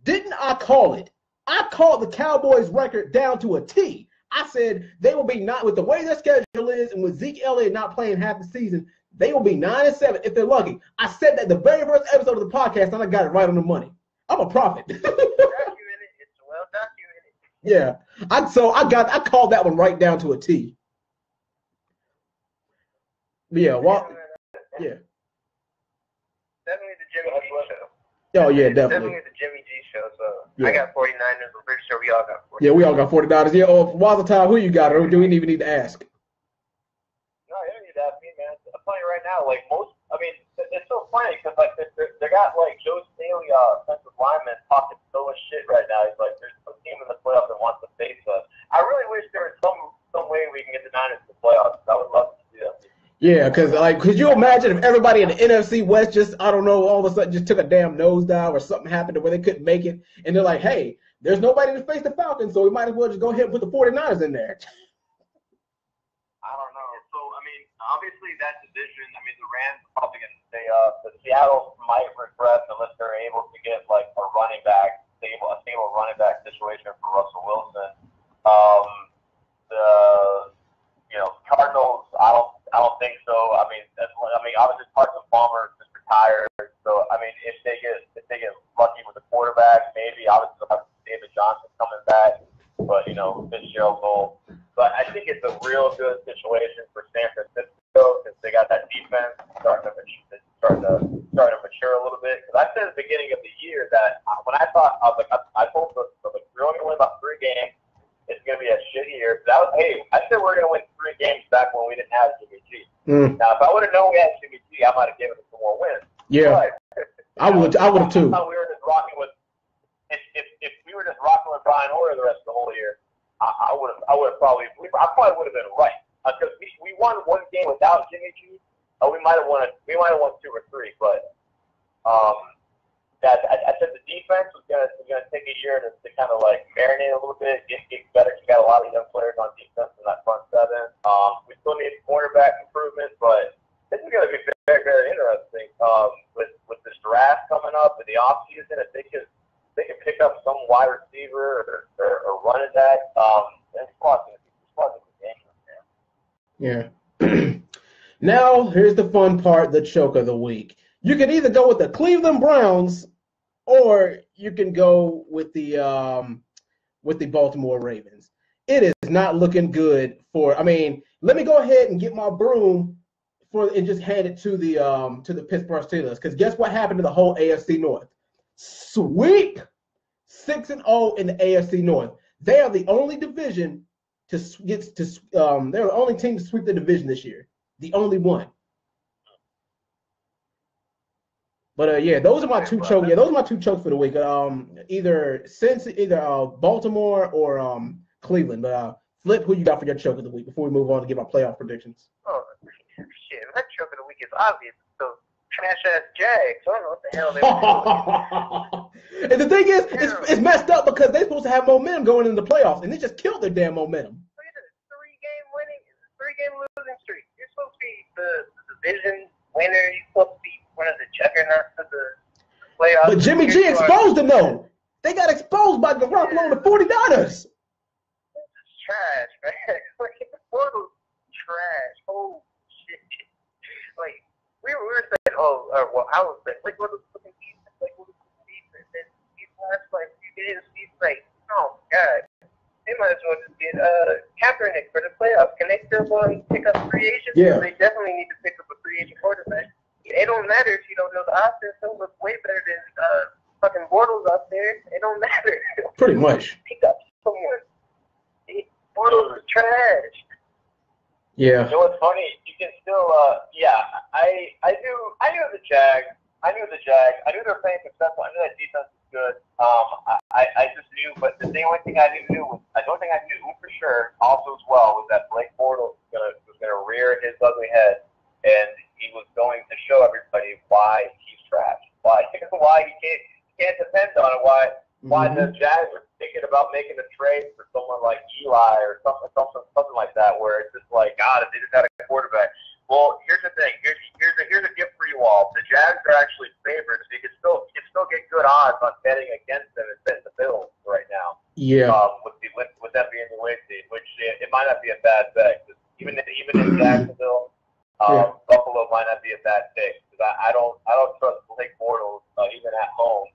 didn't I call it? I called the Cowboys record down to a T. I said they will be not with the way their schedule is, and with Zeke Elliott not playing half the season, they will be 9-7 if they're lucky. I said that the very first episode of the podcast, and I got it right on the money. I'm a prophet. It's well documented. Yeah, I called that one right down to a T. Yeah, yeah. Definitely the Jimmy G show. Oh yeah, definitely. Definitely the Jimmy G show. So yeah. I got 49ers. I'm pretty sure we all got 49ers. Yeah, we all got 49ers. Yeah, Wildcard, who you got? Or do we even need to ask? No, you don't need to ask me, man. I'm telling you right now, it's so funny because they got Joe Staley, offensive lineman, talking so much shit right now. He's like, there's a team in the playoffs that wants to face us. I really wish there was some way we can get the Niners to the playoffs. I would love to see that. Yeah, because could you imagine if everybody in the NFC West just, I don't know, all of a sudden just took a damn nosedive or something happened to where they couldn't make it, and they're like, hey, there's nobody to face the Falcons, so we might as well just go ahead and put the 49ers in there. I don't know. So, obviously that division, the Rams are probably going to stay up. The Seattle might regress unless they're able to get, a running back, a stable running back situation for Russell Wilson. The Cardinals, I don't think so. Obviously Carson Palmer just retired. So if they get lucky with the quarterback, maybe obviously they'll have David Johnson coming back. But Fitzgerald's old. But I think it's a real good situation for San Francisco because they got that defense starting to mature a little bit. Because I said at the beginning of the year that when I thought I told them we're only going to win about 3 games. It's going to be a shit year. I said we're going to win 3 games back when we didn't have Jimmy G. Now, if I would have known we had Jimmy G, I might have given it some more wins. Yeah, but, I would have too. I thought we were just rocking with. If we were just rocking with Brian Hoyer the rest of the whole year, I probably would have been right because we won 1 game without Jimmy G. We might have won 2 or 3, but I said the defense was gonna take a year to kind of marinate a little bit, get better. You got a lot of young players on defense in that front 7. We still need cornerback improvement, but this is gonna be very, very interesting. With this draft coming up in the offseason, if they can pick up some wide receiver or running back, then squad's gonna be dangerous, man. Yeah. Now here's the fun part, the choke of the week. You can either go with the Cleveland Browns or you can go with the Baltimore Ravens. It is not looking good for. Let me go ahead and get my broom and just hand it to the Pittsburgh Steelers, because guess what happened to the whole AFC North? Sweep 6-0 in the AFC North. They are the only division they're the only team to sweep the division this year. The only one. But yeah, those are my 2 chokes. Yeah, those are my 2 chokes for the week. Either Baltimore or Cleveland. But Flip, who you got for your choke of the week before we move on to give our playoff predictions? Oh, shit. My choke of the week is obvious. So, trash-ass Jags. I don't know what the hell they were doing. And the thing is, it's messed up because they're supposed to have momentum going into the playoffs, and they just killed their damn momentum. Look at this three-game losing streak. You're supposed to be the division winner. You're supposed to be one of the juggernauts of the playoffs. But Jimmy G exposed them, though. They got exposed by Garoppolo and the 49ers. Trash, man. Like, the portal's trash. Oh, shit. Like, we were saying, well, I was saying, like, what was the defense? Like, what was the defense? And these last, like, few games, he's like, oh, God. They might as well just get Kaepernick for the playoffs. Can they still go and pick up free agents? Yeah. They definitely need to pick up a free agent quarterback. It don't matter if you don't know the offense. They'll look way better than fucking Bortles out there. It don't matter. Pretty much. Pick up someone. Bortles is trash. Yeah. You know what's funny? You can still, I knew the Jags. I knew they were playing successful. I knew that defense was good. I just knew, but the only thing I knew was, the only thing I knew for sure, also as well, was that Blake Bortles was gonna rear his ugly head, and he was going to show everybody why he's trash, why he can't depend on it, why the Jags are thinking about making a trade for someone like Eli or something like that, where it's just like, God, if they just had a quarterback. Well, here's the thing. Here's a gift for you all. The Jags are actually favorites. You can still get good odds on betting against them and betting the Bills right now. Yeah. With that being the way seed, which it might not be a bad bet. Even in Jacksonville, Buffalo might not be a bad pick because I don't trust Blake Bortles even at home.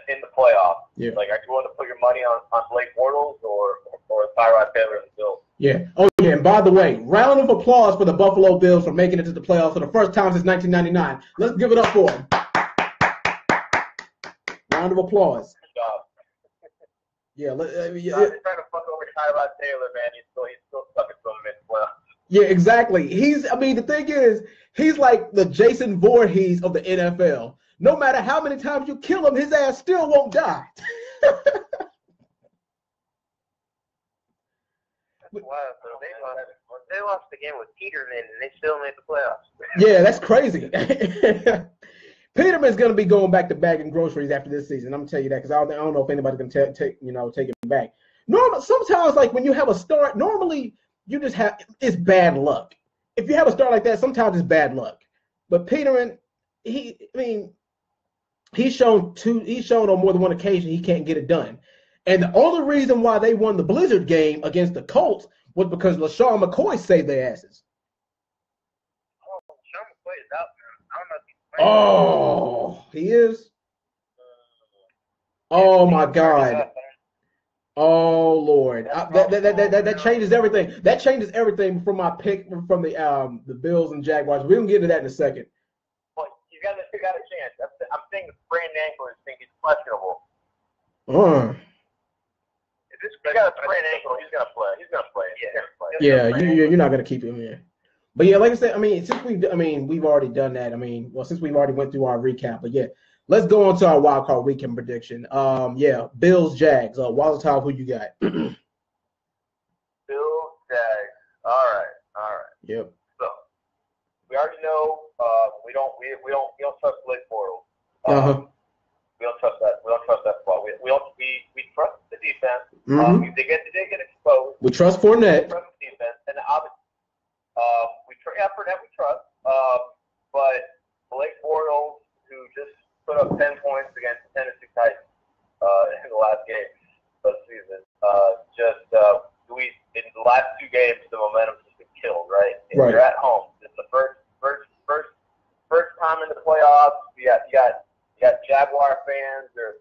In the playoffs. Yeah. Like, are you willing to put your money on Blake Bortles or Tyrod Taylor and the Bills? Yeah. Oh, yeah. And by the way, round of applause for the Buffalo Bills for making it to the playoffs for the first time since 1999. Let's give it up for them. Round of applause. Good job. Yeah. They're trying to fuck over Tyrod Taylor, man. He's still stuck in some of it. Well. Yeah, exactly. The thing is, he's like the Jason Voorhees of the NFL. No matter how many times you kill him, his ass still won't die. Wow, so they lost the game with Peterman, and they still made the playoffs. Yeah, that's crazy. Peterman's going to be going back to bagging groceries after this season. I'm going to tell you that because I don't know if anybody's going to take him back. Sometimes, like, when you have a start, normally you just it's bad luck. If you have a start like that, sometimes it's bad luck. But Peterman, he's shown on more than one occasion he can't get it done. And the only reason why they won the Blizzard game against the Colts was because LaShawn McCoy saved their asses. Oh, LaShawn McCoy is out, man. I don't know if he's playing. Oh, he is? Oh, my God. Oh, Lord. That changes everything. That changes everything from my pick from the Bills and Jaguars. We're going to get into that in a second. Well, you got a chance. I'm saying the sprained ankle is he's questionable. If he's got a sprained ankle, he's gonna play. Yeah, you're not gonna keep him in. But yeah, like I said, we've already done that. Since we've already went through our recap. But yeah, let's go on to our wild card weekend prediction. Bills, Jags. Wildcard, who you got? Bills, Jags. All right. Yep. So we already know we don't trust Blake Bortles. We don't trust that. We don't trust that spot. We trust the defense. They get exposed. We trust Fournette. We trust the defense, and obviously, Fournette we trust. But Blake Bortles, who just put up 10 points against the Tennessee Titans in the last game of the season, in the last two games, the momentum's just been killed, right? And you're at home. It's the first time in the playoffs. You got Jaguar fans. They're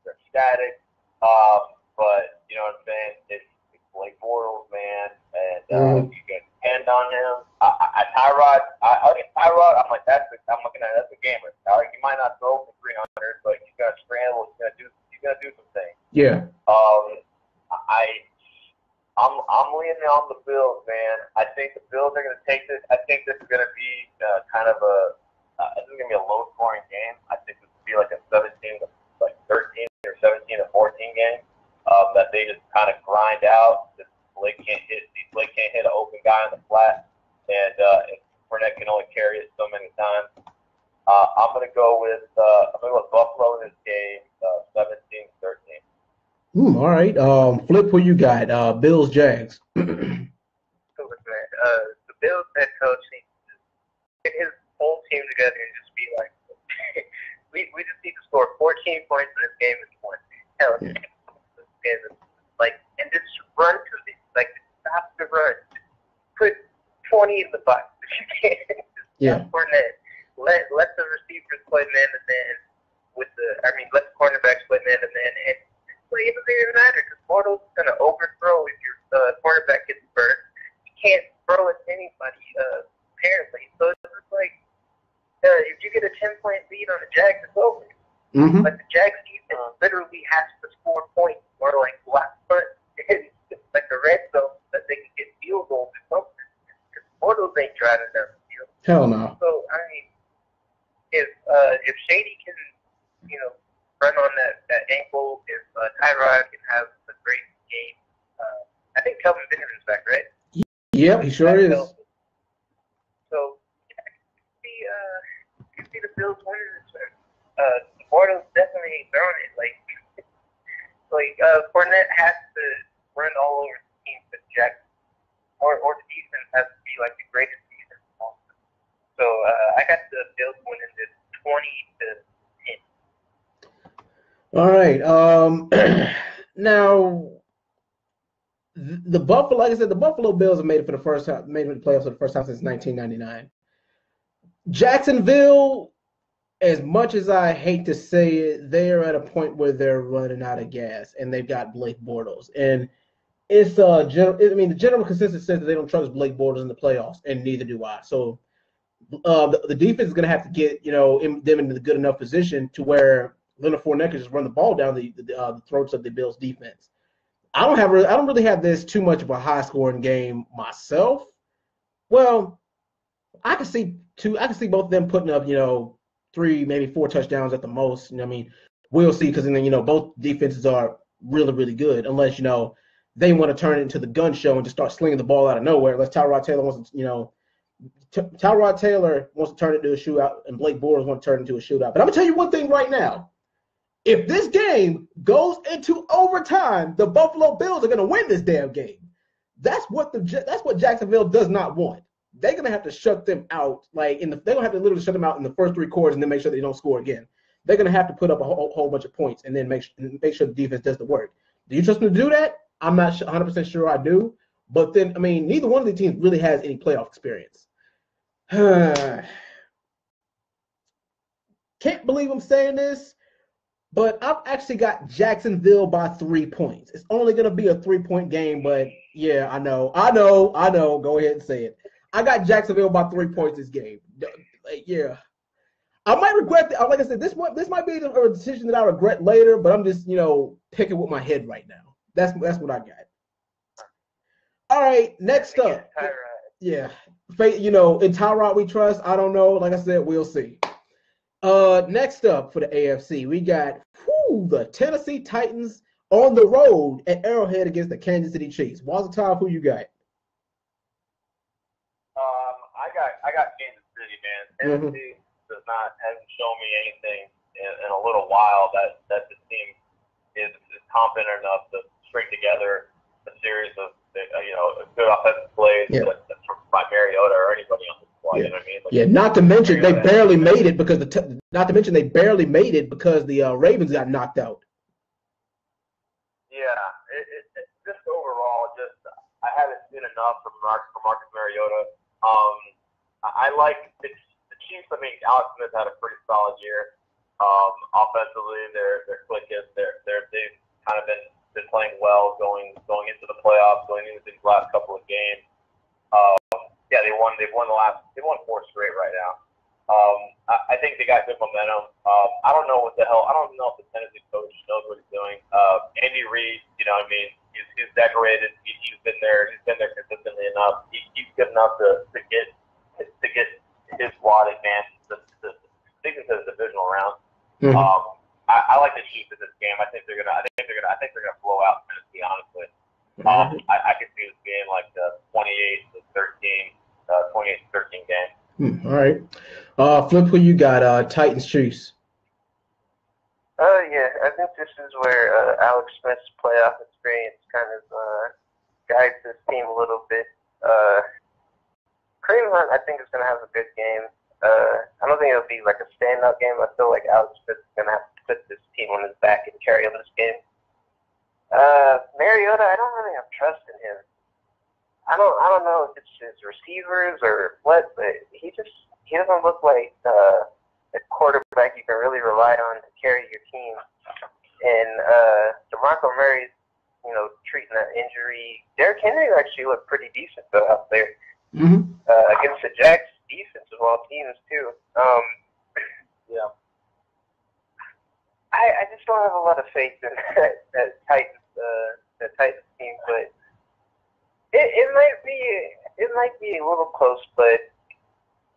ecstatic. But you know what I'm saying? It's Blake Bortles, man, and you can depend on him. Tyrod. I'm looking at it as a gamer. He might not throw for 300, but he's gonna scramble. He's gonna do some things. Yeah. I'm leaning on the Bills, man. I think the Bills are gonna take this. I think this is gonna be this is gonna be a low-scoring game. I think this will be like a 13 or 14 game. that they just kind of grind out. Blake can't hit an open guy on the flat, and Fournette can only carry it so many times. I'm gonna go with Buffalo in this game, 17-13. All right. Flip, who you got? Bills, Jags. So, man, the Bills head coach needs to get his whole team together and just be like, we just need to score 14 points in this game is one. Hell, this game is like, and just run to it, like stop the run, put 20 in the box. Yeah. Fournette. Let the receivers play man to man let the cornerbacks play man to man, and it doesn't even matter because Bortles is going to overthrow if your cornerback gets burnt. You can't throw it to anybody, apparently. So it's just like, if you get a 10-point lead on the Jags, it's over. Mm-hmm. But the Jags defense literally has to score points or like block punt in like the red zone so that they can get field goals or something. Because Bortles ain't driving down the field. Hell no. So I mean, if Shady can, run on that ankle, if Tyrod can have a great game, I think Kelvin Benjamin's back, right? Yep, he sure is. So I can see the Bills winning this one. Bortles definitely ain't throwing it. Fournette has to run all over the team for Jackson, or the defense has to be like the greatest defense possible. So I got the Bills winning this 20-10. All right. Now the Buffalo, like I said, the Buffalo Bills have made it the playoffs for the first time since 1999. Jacksonville, as much as I hate to say it, they're at a point where they're running out of gas, and they've got Blake Bortles. And it's the general consensus says that they don't trust Blake Bortles in the playoffs, and neither do I. So the defense is going to have to get them into the good enough position to where Leonard Fournette can just run the ball down the throats of the Bills defense. I don't really have this too much of a high scoring game myself. Well, I can see both of them putting up 3, maybe 4 touchdowns at the most. We'll see, because then both defenses are really, really good, unless they want to turn it into the gun show and just start slinging the ball out of nowhere. Unless Tyrod Taylor wants to turn it into a shootout, and Blake Bortles wants to turn it into a shootout. But I'm gonna tell you one thing right now: if this game goes into overtime, the Buffalo Bills are gonna win this damn game. That's what Jacksonville does not want. They're gonna have to shut them out. They're gonna have to literally shut them out in the first 3 quarters and then make sure they don't score again. They're gonna have to put up a whole bunch of points and then make sure the defense does the work. Do you trust them to do that? I'm not 100% sure I do. But then, neither one of the teams really has any playoff experience. Can't believe I'm saying this, but I've actually got Jacksonville by 3 points. It's only going to be a 3-point game, but yeah, I know. Go ahead and say it. I got Jacksonville by 3 points this game. Yeah. I might regret that. Like I said, this might be a decision that I regret later, but I'm just, picking with my head right now. That's what I got. All right, next up. Yeah. In Tyrod we trust. I don't know. Like I said, we'll see. Next up for the AFC, we got the Tennessee Titans on the road at Arrowhead against the Kansas City Chiefs. Walter Top, who you got? I got Kansas City, man. Tennessee hasn't shown me anything in a little while that the team is competent enough to string together a series of good offensive plays by Mariota or anybody on the squad. Yeah. You know what I mean? Not to mention they barely made it because the Ravens got knocked out. Yeah, it just overall, I haven't seen enough from Marcus Mariota. I like the Chiefs. Alex Smith had a pretty solid year. Offensively, they're clicking. They've kind of been playing well going into the playoffs, going into these last couple of games. They've won 4 straight right now. I think they got good momentum. I don't know if the Tennessee coach knows what he's doing. Andy Reid, he's decorated. He's been there consistently enough. He's good enough to get his squad advanced to the divisional round. Mm-hmm. I like the Chiefs in this game. I think they're gonna blow out Tennessee. Honestly, I could see this game like the 28-13, 28-13 game. All right. Flip, who you got? Titans, Chiefs. Yeah, I think this is where Alex Smith's playoff experience kind of guides this team a little bit. Kareem Hunt, I think, is going to have a good game. I don't think it'll be like a standout game. I feel like Alex Smith is going to have to put this team on his back and carry on this game. Mariota, I don't really have trust in him. I don't know if it's his receivers or what, but he doesn't look like a quarterback you can really rely on to carry your team. And DeMarco Murray's, treating that injury. Derrick Henry actually looked pretty decent though out there against the Jags defense of all teams too. Yeah. I just don't have a lot of faith in that Titans team, but it might be a little close, but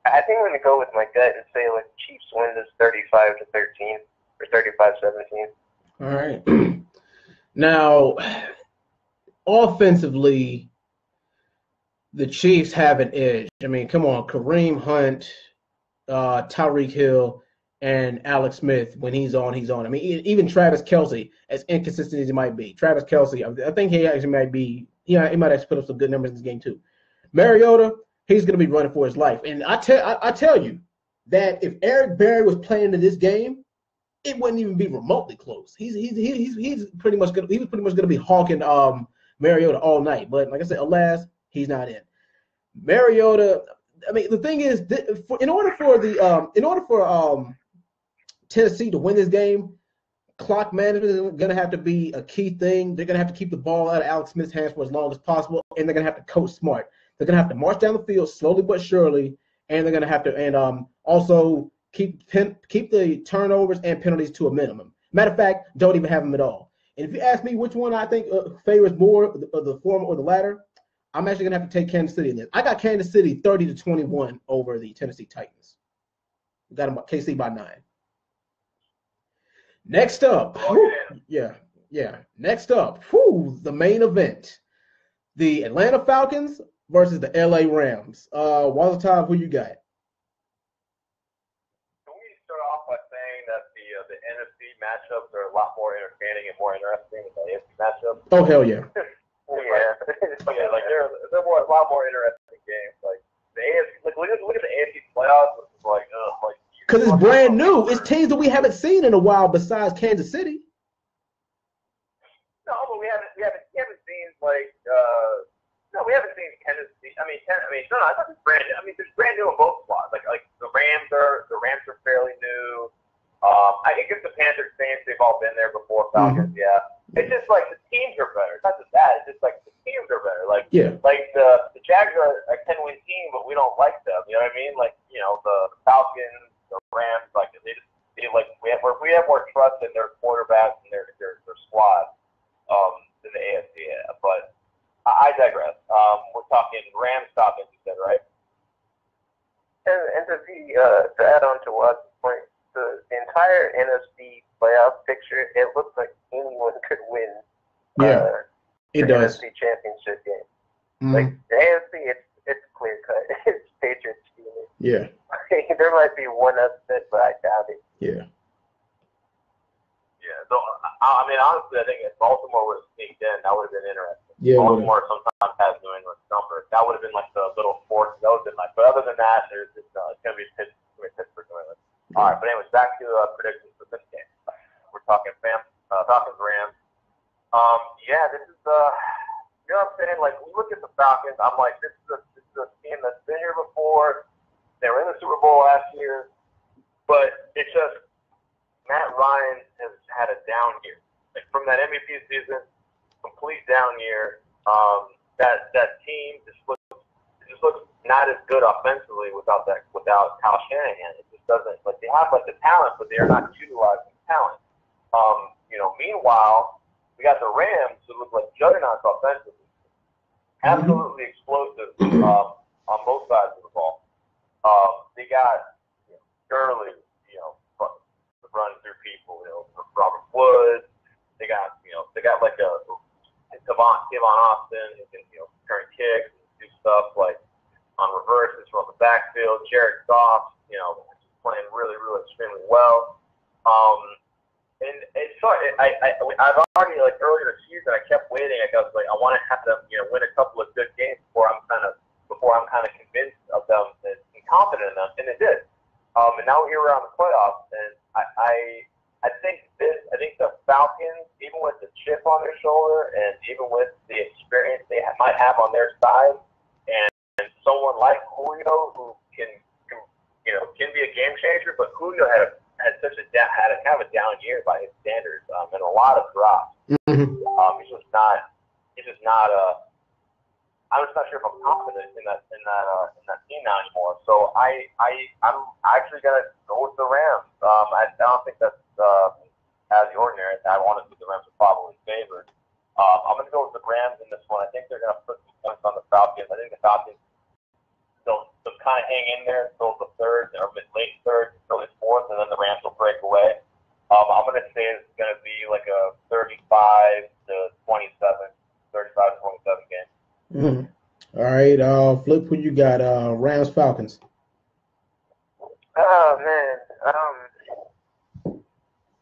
I think I'm gonna go with my gut and say like Chiefs win this 35-13 or 35-17. All right. Now, offensively, the Chiefs have an edge. I mean, come on, Kareem Hunt, Tyreek Hill, and Alex Smith. When he's on, he's on. I mean, even Travis Kelce, as inconsistent as he might be, Travis Kelce, I think he actually might be. He might actually put up some good numbers in this game too. Mariota, he's going to be running for his life. And I tell you that if Eric Berry was playing in this game, it wouldn't even be remotely close. He's pretty much going to be hawking Mariota all night. But like I said, alas, he's not in. Mariota. I mean, the thing is, in order for Tennessee to win this game, clock management is going to have to be a key thing. They're going to have to keep the ball out of Alex Smith's hands for as long as possible, and they're going to have to coach smart. They're going to have to march down the field slowly but surely, and they're going to have to also keep the turnovers and penalties to a minimum. Matter of fact, don't even have them at all. And if you ask me which one I think favors more, the former or the latter, I'm actually going to have to take Kansas City in this. I got Kansas City 30-21 over the Tennessee Titans. We got them KC by 9. Next up, Next up, the main event. The Atlanta Falcons versus the LA Rams. Wildcard, who you got? Can we start off by saying that the NFC matchups are a lot more entertaining and more interesting than the AFC matchups? Oh, hell yeah. Yeah, like they're a lot more interesting games. Like the AFC, like look at the AFC playoffs. It's like because it's brand new. It's teams that we haven't seen in a while besides Kansas City. No, but we haven't seen we haven't seen Kansas City. I thought it's brand new. I mean, it's brand new on both squads. Like the Rams are fairly new. I think it's the Panthers, Saints. They've all been there before. Falcons, yeah. It's just like the teams are better. It's not just that. It's just like the teams are better. Like the Jags are a 10-win team, but we don't like them. You know what I mean? Like the Falcons, the Rams, like we have more trust in their quarterbacks and their squad than the AFC. But I digress. We're talking Rams Falcons, you said, right? And to add on to Watt's point, the entire NFC playoff picture, it looks like anyone could win. It does. NFC championship game. Mm-hmm. Like the AFC, it's clear cut. It's Patriots Steelers. Yeah. There might be one upset, but I doubt it. Yeah. Yeah. So honestly, I think if Baltimore would have sneaked in, that would have been interesting. Yeah. Baltimore sometimes has New England numbers. That would have been like the little fourth. That would have been like. But other than that, there's just it's gonna be Pittsburgh, New England. All right, but anyways, back to predictions for this game. We're talking Falcons, Rams. This is you know what I'm saying? Like, we look at the Falcons, I'm like, this is a team that's been here before. They were in the Super Bowl last year, but it's just Matt Ryan has had a down year. Like, from that MVP season, complete down year. That team just looks not as good offensively without Kyle Shanahan. It just doesn't, like, they have like the talent, but they are not utilizing talent. Meanwhile, we got the Rams who look like juggernauts offensively, absolutely explosive on both sides of the ball. They got Gurley, running through people. Robert Woods. They got like a Devon Austin who can turn kicks and do stuff like on reverses from the backfield. Jared Goff, playing really, really extremely well. And so I've already, like, earlier this season, I kept waiting. I was like, I want to have them, win a couple of good games before I'm kind of convinced of them and confident in them, and they did. And now here we're on the playoffs, and I think the Falcons, even with the chip on their shoulder, and even with the experience they might have on their side, and someone like Julio who can be a game changer, but Julio had kind of a down year by his standards, and a lot of drops. Mm-hmm. He's just not. I'm just not sure if I'm confident in that team now anymore. So I'm actually gonna go with the Rams. I don't think that's out of the ordinary. I want to see the Rams are probably favored. I'm gonna go with the Rams in this one. I think they're gonna put some points on the Falcons. I think the Falcons they'll kind of hang in there until the third or late third, early fourth, and then the Rams will break away. I'm going to say it's going to be like a 35 to 27 game. Mm-hmm. All right, Flip, who you got? Rams, Falcons. Oh man,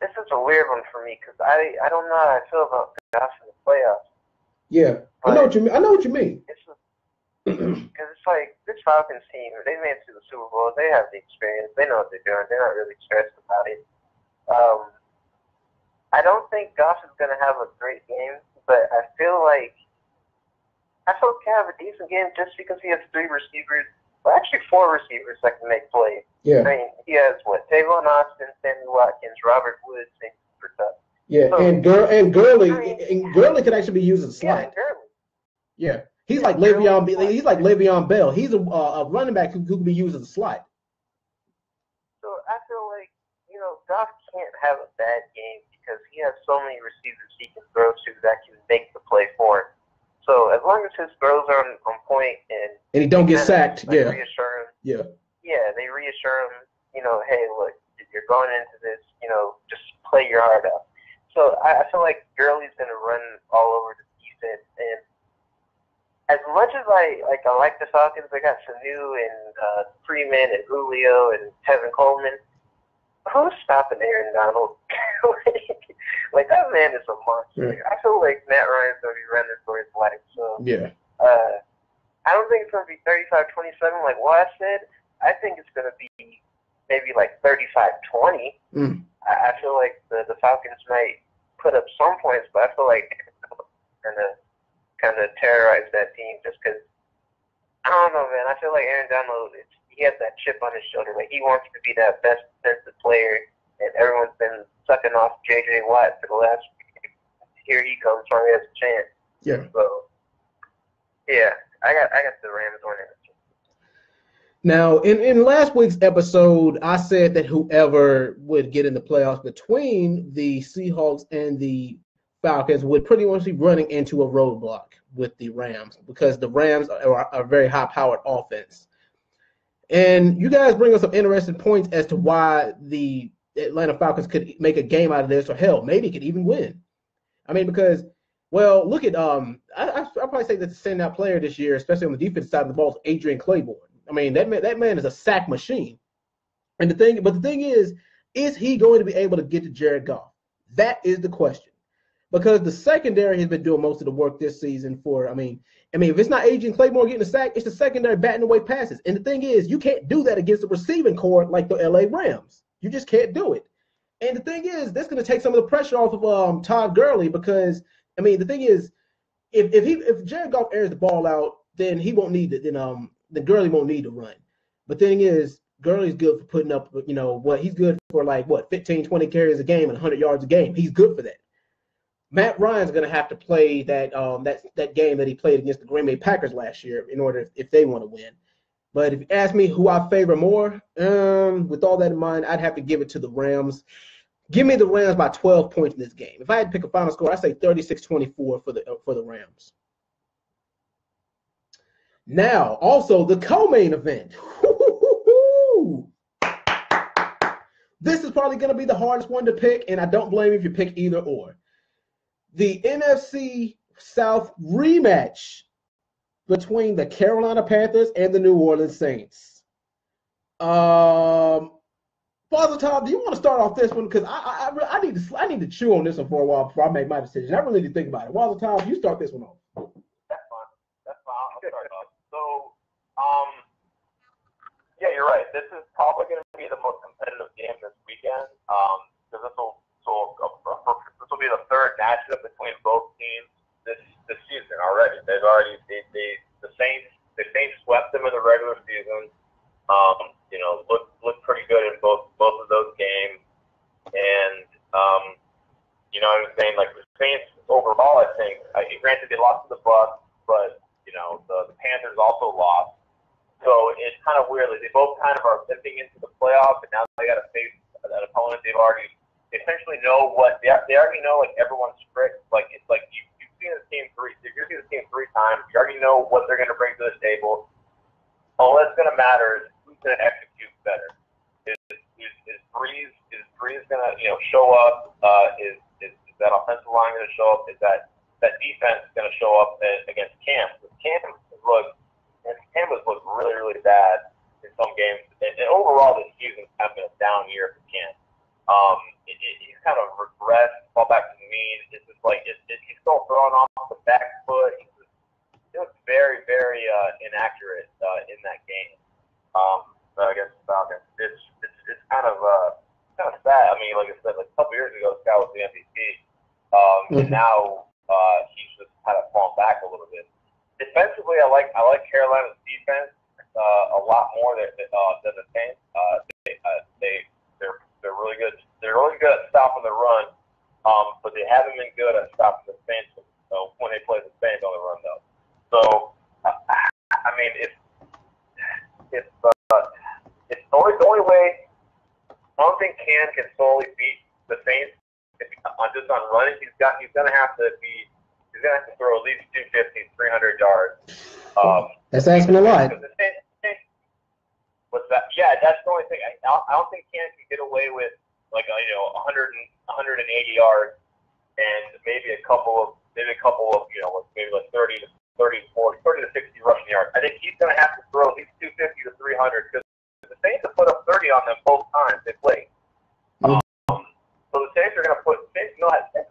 this is a weird one for me because I don't know how I feel about Goff in the playoffs. Yeah, I know what you mean. Because it's like this Falcons team, they made it to the Super Bowl. They have the experience. They know what they're doing. They're not really stressed about it. I don't think Goff is going to have a great game, but I feel like he can have a decent game just because he has three receivers, well, actually four receivers that can make plays. Yeah. I mean, he has Tavon Austin, Sammy Watkins, Robert Woods, and Cooper Kupp. Yeah, so, and Gurley could actually be used as a slot. Yeah, Gurley. Yeah. He's like Le'Veon Bell. He's a running back who could be used as a slot. So I feel like, Goff can't have a bad game because he has so many receivers he can throw to that can make the play for him. So as long as his throws are on point and he don't get sacked, reassure him. Yeah. Yeah, they reassure him, hey, look, if you're going into this, just play your heart out. So I feel like Gurley's going to run all over the defense. And as much as I like the Falcons, I got Sanu and Freeman and Julio and Tevin Coleman. Who's stopping Aaron Donald? Like that man is a monster. Yeah. I feel like Matt Ryan's going to be running for his life. So yeah. I don't think it's going to be 35-27 like Waz said. I think it's going to be maybe like 35-20. I feel like the Falcons might put up some points, but I feel like they're going to kind of terrorize that team just because, I don't know, man. I feel like Aaron Donald, he has that chip on his shoulder. Like, he wants to be that best defensive player, and everyone's been sucking off J.J. Watt for the last week. Here he comes, so he has a chance. Yeah. So, yeah, I got the Rams winning. Now, in last week's episode, I said that whoever would get in the playoffs between the Seahawks and the Falcons would pretty much be running into a roadblock with the Rams because the Rams are a very high-powered offense. And you guys bring us some interesting points as to why the Atlanta Falcons could make a game out of this, or hell, maybe could even win. I mean, because, well, look at I'll probably say that the standout player this year, especially on the defensive side of the ball, is Adrian Claiborne. I mean, that man is a sack machine. And the thing is he going to be able to get to Jared Goff? That is the question. Because the secondary has been doing most of the work this season for, I mean, if it's not Adrian Claiborne getting a sack, it's the secondary batting away passes. And the thing is, you can't do that against the receiving corps like the LA Rams. You just can't do it. And the thing is, that's going to take some of the pressure off of Todd Gurley because, I mean, the thing is, if Jared Goff airs the ball out, then he won't need it. Then Gurley won't need to run. But the thing is, Gurley's good for putting up, he's good for 15, 20 carries a game and 100 yards a game. He's good for that. Matt Ryan's going to have to play that game that he played against the Green Bay Packers last year in order if they want to win. But if you ask me who I favor more, with all that in mind, I'd have to give it to the Rams. Give me the Rams by 12 points in this game. If I had to pick a final score, I'd say 36-24 for the Rams. Now, also the co-main event. This is probably going to be the hardest one to pick, and I don't blame you if you pick either or. The NFC South rematch between the Carolina Panthers and the New Orleans Saints. Father Tom, do you want to start off this one? Because I need to chew on this one for a while before I make my decision. I really need to think about it. Father Tom, you start this one off. That's fine. I'll start off. So, yeah, you're right. This is probably going to be the most competitive game this weekend. Because this will be the third matchup between both teams this season already. The Saints swept them in the regular season. Looked pretty good in both of those games. And what I'm saying, like the Saints overall, I think, granted they lost to the Bucs, but the Panthers also lost. So it's kind of weird. Like they both kind of are dipping into the playoffs, and now they got to face an opponent they essentially know what they already know. Like everyone's strict. Like it's like you've seen this team three times. You already know what they're going to bring to the table. All that's going to matter is who's going to execute better. Is Breeze going to show up? Is that offensive line going to show up? Is that defense going to show up against Cam? Cam was looked really, really bad in some games. And overall, this season's kind of been a down year for Cam. He's kind of regressed, fall back to the mean. It's just like he's still throwing off the back foot. He looks very, very inaccurate in that game. Against the Falcons, it's kind of sad. I mean, like I said, like a couple years ago, this guy was the MVP, and now he's just kind of fallen back a little bit. Defensively, I like Carolina's defense a lot more than the Saints. They're really good. They're really good at stopping the run, but they haven't been good at stopping the Saints when they play the Saints on the run, though. So, I mean, it's the only way. I don't think Cam can solely beat the Saints on running. He's gonna have to throw at least 250, 300 yards. That's asking a lot. What's that? Yeah, that's the only thing. I don't think Cam can get away with like 180 yards and maybe a couple of maybe like 30 to 60 rushing yards. I think he's gonna have to throw at least 250 to 300 because the Saints have put up 30 on them both times they played. So the Saints are going to Saints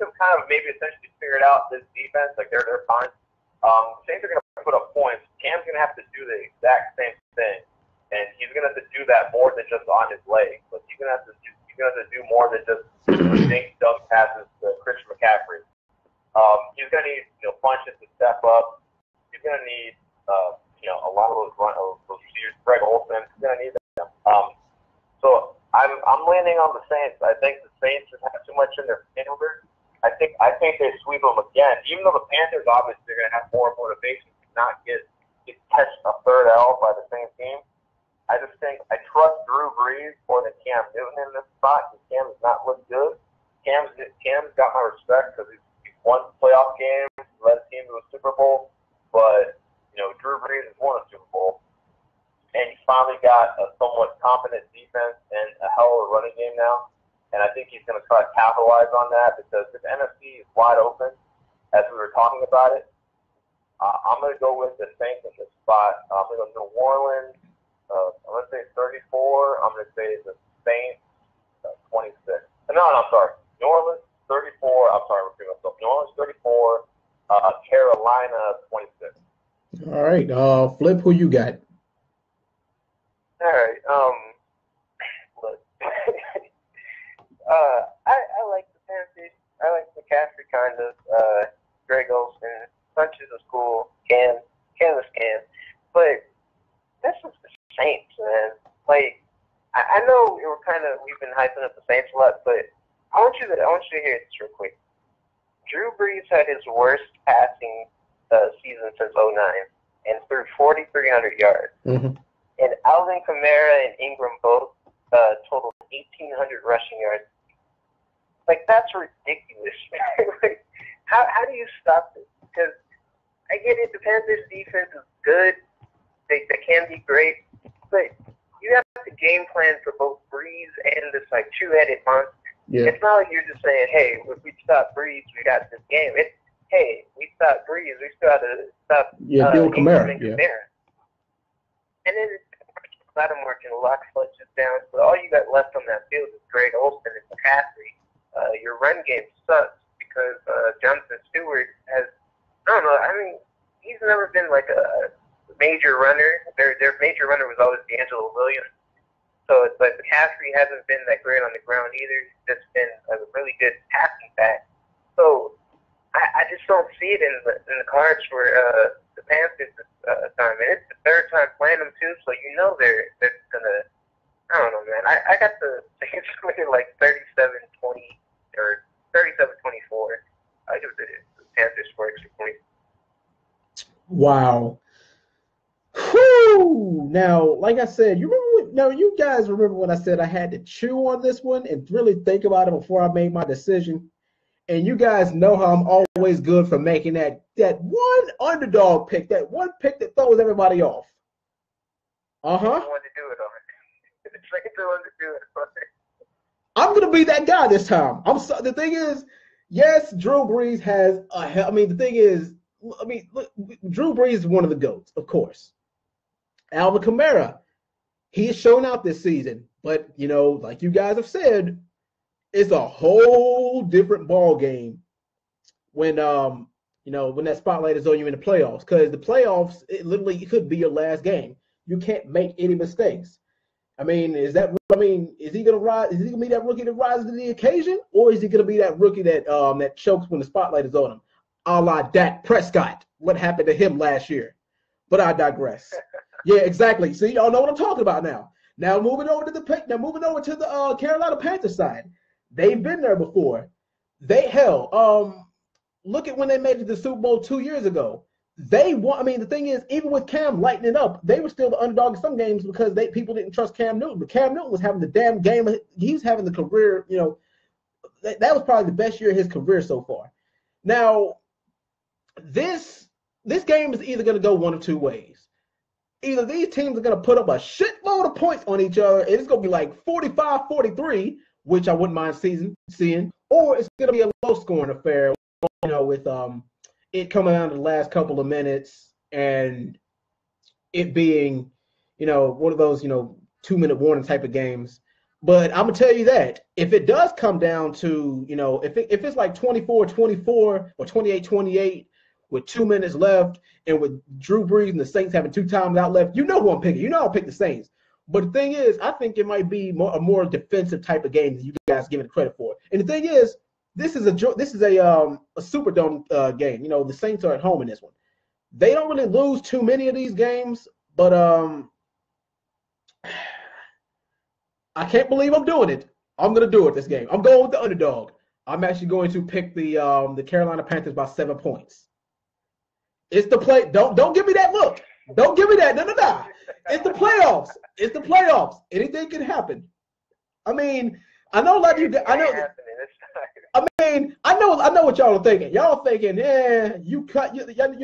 have kind of maybe essentially figured out this defense, like they're fine. Saints are going to put up points. Cam's going to have to do the exact same thing, and he's going to have to do that more than just on his legs. But he's going to have to do more than just dink dunk passes to Christian McCaffrey. He's going to need punches to step up. He's going to need a lot of those receivers. Greg Olsen, he's going to need them. So I'm leaning on the Saints. I think the Saints just have too much in their favor. I think they sweep them again. Even though the Panthers obviously are going to have more motivation to not get catch a third L by the same team. I just think I trust Drew Brees more than Cam Newton in this spot because Cam has not looked good. Cam's got my respect because he's won playoff games, led a team to a Super Bowl, but Drew Brees has won a Super Bowl. And he's finally got a somewhat competent defense and a hell of a running game now. And I think he's going to try to capitalize on that because the NFC is wide open, as we were talking about it. I'm going to go with the Saints in this spot. I'm going to go New Orleans. I'm going to say 34. I'm going to say the Saints 26. No, I'm sorry. New Orleans 34. I'm sorry, I'm repeating myself. New Orleans 34. Carolina 26. All right. Flip, who you got? All right. Look, I like the Panthers. I like McCaffrey kind of. Greg Olsen, punches is cool. Cam is Cam, but this is the Saints, man. Like I know we've been hyping up the Saints a lot, but I want you to hear this real quick. Drew Brees had his worst passing season since 2009 and threw 4,300 yards. Mm-hmm. And Alvin Kamara and Ingram both totaled 1,800 rushing yards. Like, that's ridiculous. Like, how do you stop this? Because I get it, the Panthers' defense is good. They can be great. But you have to game plan for both Breeze and the like two-headed monster. Yeah. It's not like you're just saying, hey, if we stop Breeze, we got this game. It's, hey, we stopped Breeze, we still got to stop Kamara. Yeah. And then Lattimore can lock punches down. So all you got left on that field is Greg Olsen and McCaffrey. Your run game sucks because Jonathan Stewart has, I don't know, I mean, he's never been like a major runner. Their major runner was always D'Angelo Williams. So it's like McCaffrey hasn't been that great on the ground either. He's just been a really good passing back. So I just don't see it in the cards for the Panthers this time. And it's the third time playing them too, so you know they're gonna. I don't know, man. I got the Saints winning like 37-20 or 37-24. I give it to the Panthers for extra points. Wow. Whew. Now, like I said, you guys remember when I said I had to chew on this one and really think about it before I made my decision? And you guys know how I'm always good for making that one underdog pick, that one pick that throws everybody off. Uh-huh. I'm going to be that guy this time. The thing is, yes, Drew Brees has Drew Brees is one of the GOATs, of course. Alvin Kamara, he has shown out this season, but like you guys have said, it's a whole different ball game when when that spotlight is on you in the playoffs. Because the playoffs, it could be your last game. You can't make any mistakes. I mean, is he gonna rise? Is he gonna be that rookie that rises to the occasion, or is he gonna be that rookie that chokes when the spotlight is on him, a la Dak Prescott? What happened to him last year? But I digress. Yeah, exactly. See, y'all know what I'm talking about now. Now moving over to the Carolina Panthers side. They've been there before. Look at when they made it to the Super Bowl 2 years ago. They won. I mean, the thing is, even with Cam lighting it up, they were still the underdog in some games because people didn't trust Cam Newton. But Cam Newton was having the damn game. He was having the career, that was probably the best year of his career so far. Now, this game is either going to go one of two ways. Either these teams are going to put up a shitload of points on each other, and it's going to be like 45-43, which I wouldn't mind seeing, or it's going to be a low-scoring affair, with it coming down to the last couple of minutes and it being, one of those, 2-minute warning type of games. But I'm going to tell you that if it does come down to, if it's like 24-24 or 28-28 with 2 minutes left and with Drew Brees and the Saints having 2 times out left, who I'm picking. I'll pick the Saints. But the thing is, I think it might be a more defensive type of game than you guys give it credit for. And the thing is, this is a Superdome game. The Saints are at home in this one. They don't really lose too many of these games, but I can't believe I'm doing it. I'm gonna do it this game. I'm going with the underdog. I'm actually going to pick the Carolina Panthers by 7 points. It's the play. Don't give me that look. Don't give me that. No. It's the playoffs. It's the playoffs. Anything can happen. I mean, I know a lot of you. I know what y'all are thinking. Y'all are thinking, you're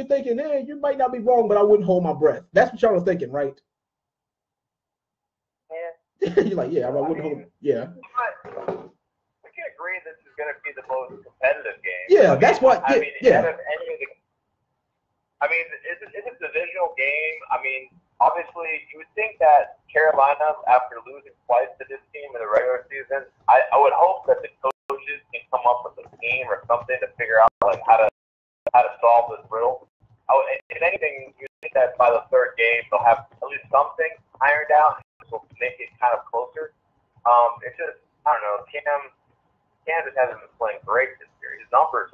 thinking, you might not be wrong, but I wouldn't hold my breath. That's what y'all are thinking, right? Yeah. You're like, I wouldn't hold. Yeah. We can agree this is going to be the most competitive game. Yeah, that's what. Out of any of the, it's a divisional game. I mean, obviously, you would think that Carolina, after losing twice to this team in the regular season, I would hope that the coaches can come up with a scheme or something to figure out how to solve this riddle. If anything, you think that by the third game they'll have at least something ironed out, which will make it kind of closer. It's just, I don't know. Cam just hasn't been playing great this year. His numbers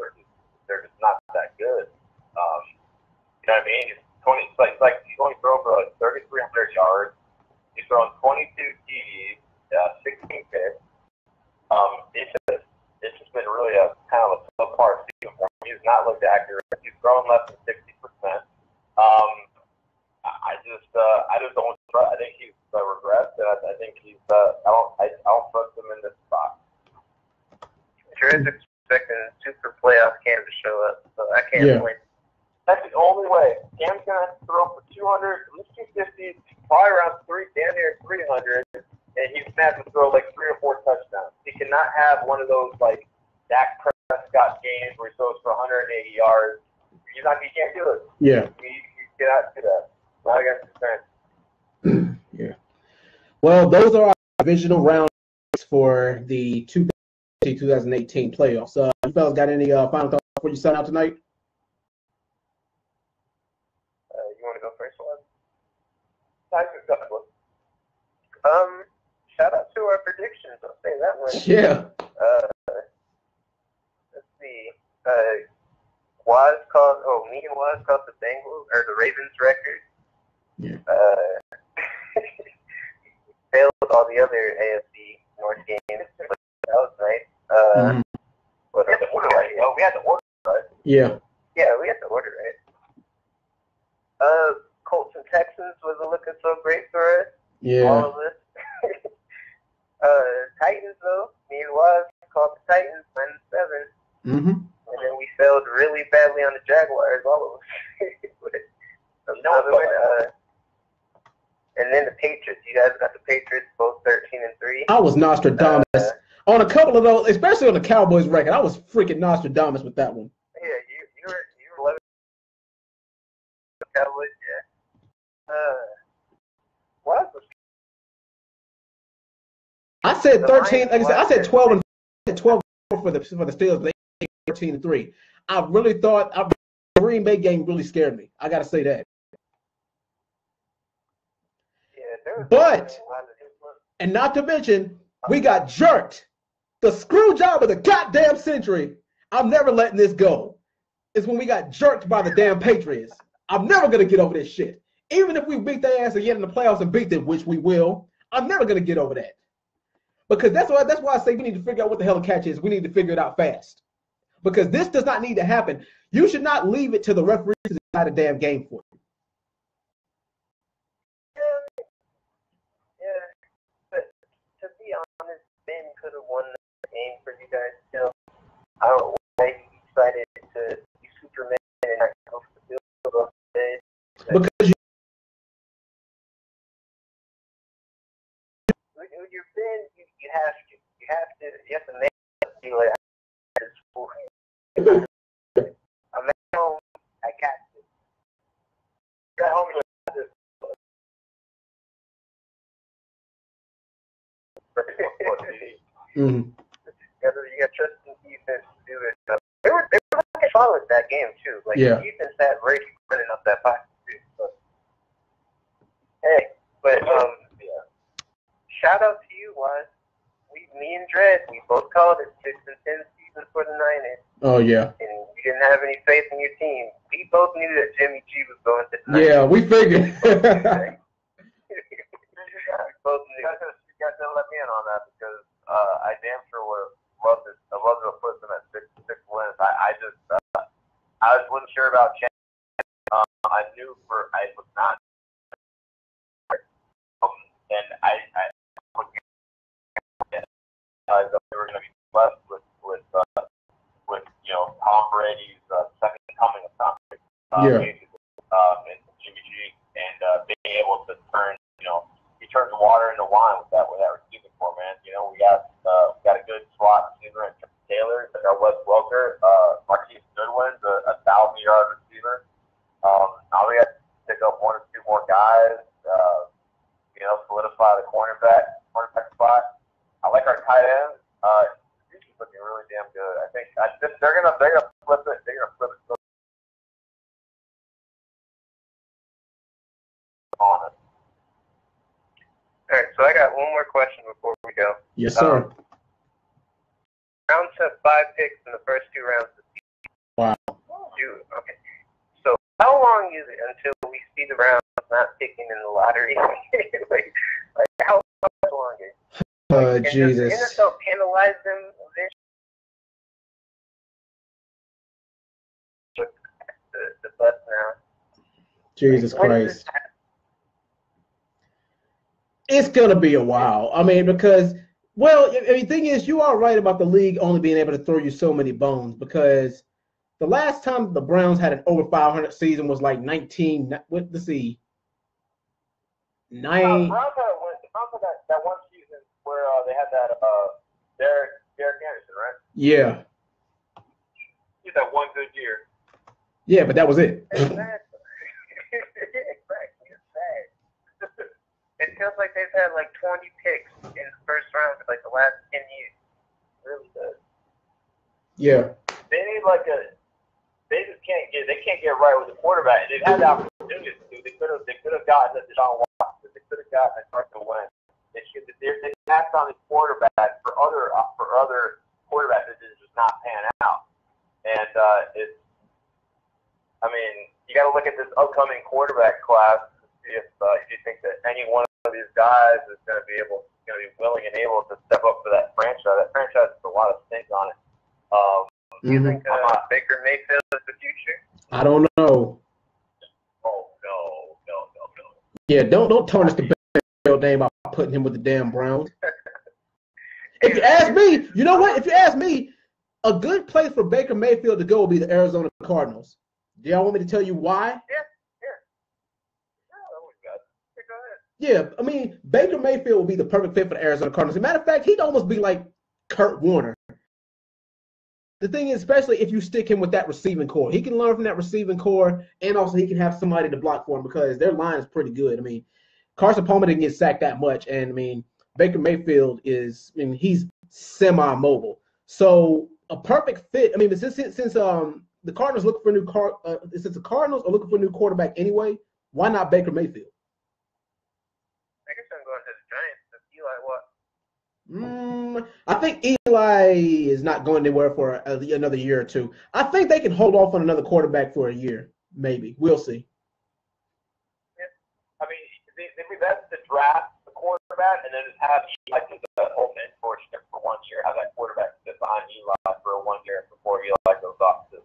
they're just not that good. You know what I mean? It's like he's only thrown for 3,300 yards. He's thrown 22 TDs, 16 picks. It's just been really a kind of a subpar season for him. He's not looked accurate. He's thrown less than 60%. I just don't trust. I think he's regressed, and I think he's. I don't trust him in this spot. Dre's expecting super playoff Cam to show up, so I can't win. That's the only way. Cam's gonna throw for 200, at least 250, probably around damn near 300, and he's gonna have to throw like 3 or 4 touchdowns. cannot have one of those like Dak Prescott games where he throws for 180 yards. You can't do it. Yeah. You cannot do that. Not against the Saints. Yeah. Well, those are our divisional rounds for the 2018 playoffs. You fellas got any final thoughts before you sign out tonight? You want to go first, one? Shout out to our predictions. I'll say that one. Yeah. Let's see. Me and Waz called the Bengals or the Ravens record. Yeah. Failed all the other AFC North games. That was nice. What else? We had the order right. Yeah. Yeah, we had the order right. Colts and Texans wasn't looking so great for us. Yeah. All of us. Titans though, me and Waz called the Titans -7. Mm-hmm. And then we failed really badly on the Jaguars, all of us. And then the Patriots. You guys got the Patriots both 13-3. I was Nostradamus on a couple of those, especially on the Cowboys record. I was freaking Nostradamus with that one. Yeah, you were 11. Cowboys, yeah. What was? I said 13. Like I said, I said 12 and 12 for the Steelers. They 13-3. I really thought the Green Bay game really scared me. I got to say that. But, and not to mention, we got jerked. The screw job of the goddamn century. I'm never letting this go. It's when we got jerked by the damn Patriots. I'm never going to get over this shit. Even if we beat their ass again in the playoffs and beat them, which we will, I'm never going to get over that. Because that's why I say we need to figure out what the hell the catch is. We need to figure it out fast. Because this does not need to happen. You should not leave it to the referee to decide a damn game for you. Ben could have won the game for you guys still. I don't know why he decided to be Superman and not go for the field today. Because you're Ben, you have to make it be like I'm at home, I got this. Got home and mm-hmm. You got trust in defense to do it. They were looking solid that game too. Like the defense had Brady running up that pocket too. But shout out to you, Waz. Me and Dread, we both called it 6-10 season for the Niners. Oh yeah. And we didn't have any faith in your team. We both knew that Jimmy G was going to the Niners. Yeah, we figured. Both knew. You guys didn't let me in on that because I damn sure would have loved it. I loved to put them at six wins. I wasn't sure about Chen. I knew I was not. And I that we were going to be blessed with Tom Brady's second coming of Tom Brady, and Jimmy G, and being able to turn he turns water into wine with that receiving core, man. We got a good slot receiver in Taylor, Wes Welker, Marquise Goodwin's a 1,000-yard receiver. Now we got to pick up one or two more guys, solidify the cornerback spot. I like our tight end. He's looking really damn good. I think they're gonna flip it. They're gonna flip it on it. All right, so I got one more question before we go. Yes, sir. Browns have 5 picks in the first 2 rounds of the season. Wow. Okay. So how long is it until we see the Browns not picking in the lottery? like how long is it? Jesus. Does the NFL penalize them eventually? The bus now. Jesus Christ. It's going to be a while. I mean, because, the thing is, you are right about the league only being able to throw you so many bones because the last time the Browns had an over 500 season was like 19, let's see, 9. Browns had that one season where they had that Derek Anderson, right? Yeah. He had that one good year. Yeah, but that was it. Exactly. It's sad. It feels like they've had like 20 picks in the first round for like the last 10 years. It really does. Yeah. They need like they can't get right with the quarterback. They've had the opportunity to. They could have gotten a Deshaun Watson. They could have gotten a Carson Wentz. They passed on his quarterback for other quarterbacks that did just not pan out. And you got to look at this upcoming quarterback class to see if you think that any one of these guys is going to be willing and able to step up for that franchise. That franchise has a lot of things on it. You think Baker Mayfield is the future? I don't know. Oh no. Yeah, don't tarnish the Baker name by putting him with the damn Browns. If you ask me, you know what? If you ask me, a good place for Baker Mayfield to go will be the Arizona Cardinals. Do y'all want me to tell you why? Yeah, I mean, Baker Mayfield will be the perfect fit for the Arizona Cardinals. As a matter of fact, he'd almost be like Kurt Warner. The thing is, especially if you stick him with that receiving core, he can learn from that receiving core, and also he can have somebody to block for him because their line is pretty good. I mean, Carson Palmer didn't get sacked that much, and I mean, Baker Mayfield he's semi-mobile. So a perfect fit. I mean, since the Cardinals looking for since the Cardinals are looking for a new quarterback anyway, why not Baker Mayfield? I guess I'm going to the Giants. Does Eli what? I think Eli is not going anywhere for another year or two. I think they can hold off on another quarterback for a year, maybe. We'll see. Yeah. I mean, they best to draft the quarterback and then just have Eli do the whole mentorship for 1 year. Have that quarterback sit behind Eli for 1 year before Eli goes off to the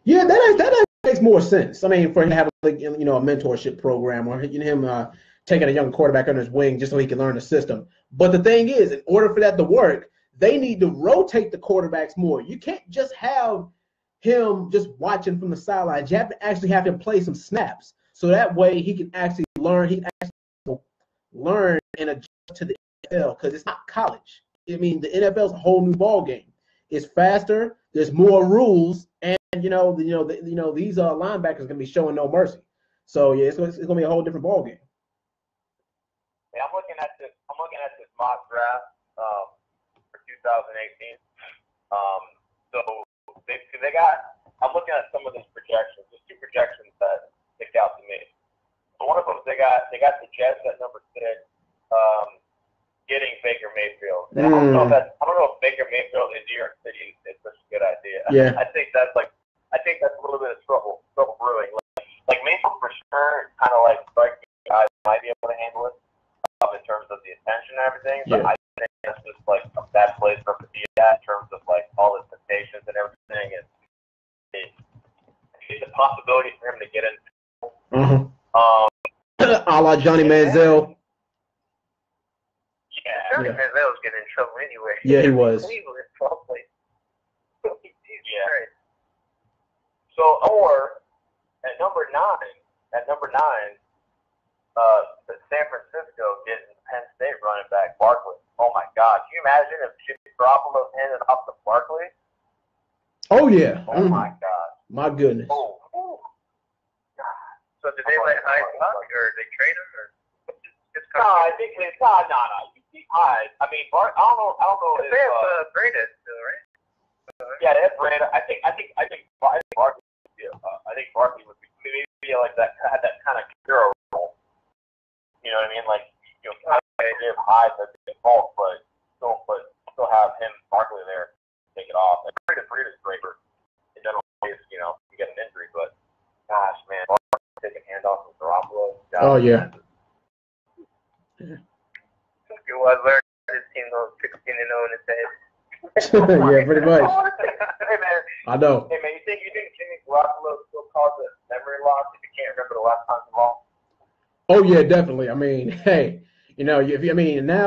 Yeah, that makes more sense. I mean, for him to have a mentorship program or him taking a young quarterback under his wing just so he can learn the system. But the thing is, in order for that to work, they need to rotate the quarterbacks more. You can't just have him just watching from the sidelines. You have to actually have him play some snaps. So that way he can actually learn. He can actually learn and adjust to the NFL because it's not college. I mean, the NFL is a whole new ball game. It's faster. There's more rules, and these linebackers are gonna be showing no mercy. So yeah, it's gonna be a whole different ball game. Yeah, I'm looking at this mock draft for 2018. I'm looking at some of these projections. There's 2 projections that stick out to me. So one of them, they got the Jets at number 6, getting Baker Mayfield. And I don't know if Baker Mayfield in New York City is such a good idea. Yeah. I think that's a little bit of trouble brewing. Like Mayfield for sure, kind of like strike guys might be able to handle it in terms of the attention and everything. But yeah. I think that's just like a bad place for him to be at in terms of like all the temptations and everything. And it's a possibility for him to get in. A la Johnny Manziel. Yeah, Johnny Manziel was getting in trouble anyway. Yeah, he was. Cleveland, 12 plays. Yeah. Right. So, or at number 9, the San Francisco getting Penn State running back Barkley. Oh my God! Can you imagine if Jimmy Garoppolo handed off to Barkley? Oh yeah. Oh my God. My goodness. Oh. So did they let Hyde walk, or they trade him, or? No, I think it's no. You see Hyde. I mean, I don't know if they have Breda still, right? Yeah, they have Breda. I think Barkley. I think Barkley would be maybe like that kind of hero role. You know what I mean? Like kind of give Hyde the default, but still have him Barkley there, take it off. Like Breda's great for in general case, you get an injury, but gosh, man, Barkley taking handoffs with Garoppolo. Oh yeah. I learned this team goes 16-0 in its head. Yeah, pretty much. Hey man. I know. Hey man, you think Jimmy Garoppolo still causes a memory loss if you can't remember the last time he lost? Oh yeah, definitely. I mean, hey, now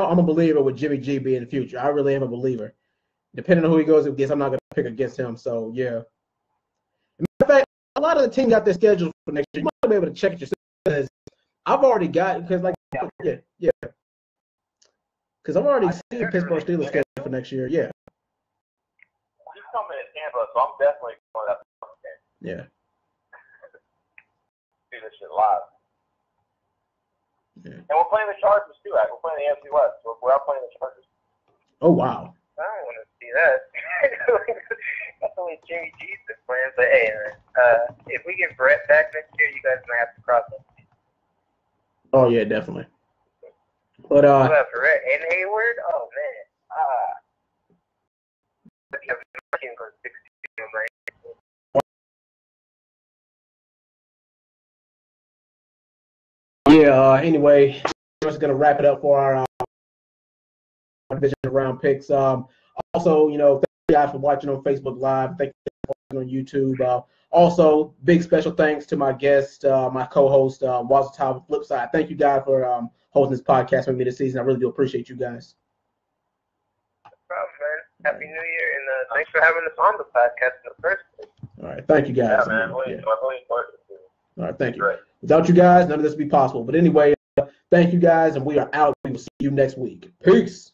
I'm a believer with Jimmy G being the future. I really am a believer. Depending on who he goes against, I'm not gonna pick against him. So yeah. In fact, a lot of the teams got their schedules for next year. You might be able to check it yourself because I've already got Because I've already seen Pittsburgh Steelers schedule for for next year. Yeah. He's coming to Tampa, so I'm definitely going to that game. Yeah. See this shit live. Yeah. And we're playing the Chargers too. We're playing the AFC West. We're out playing the Chargers. Oh wow. I don't want to see that. That's only Jimmy G's been playing. But hey, if we get Brett back next year, you guys might have to cross us. Oh yeah, definitely. But Brett and Hayward. Oh man. You have no team going 16, right? yeah. Anyway, we're just gonna wrap it up for our division round picks. Also, you know, thank you guys for watching on Facebook Live. Thank you for watching on YouTube. Also, big special thanks to my guest, my co-host, Walter Tower Flipside. Thank you guys for hosting this podcast with me this season. I really do appreciate you guys. No problem, man. Happy New Year, and thanks for having us on the podcast in the first place. All right, thank you guys. Yeah, man. Yeah. All right, thank you. Right. Without you guys, none of this would be possible. But anyway, thank you guys, and we are out. We will see you next week. Peace.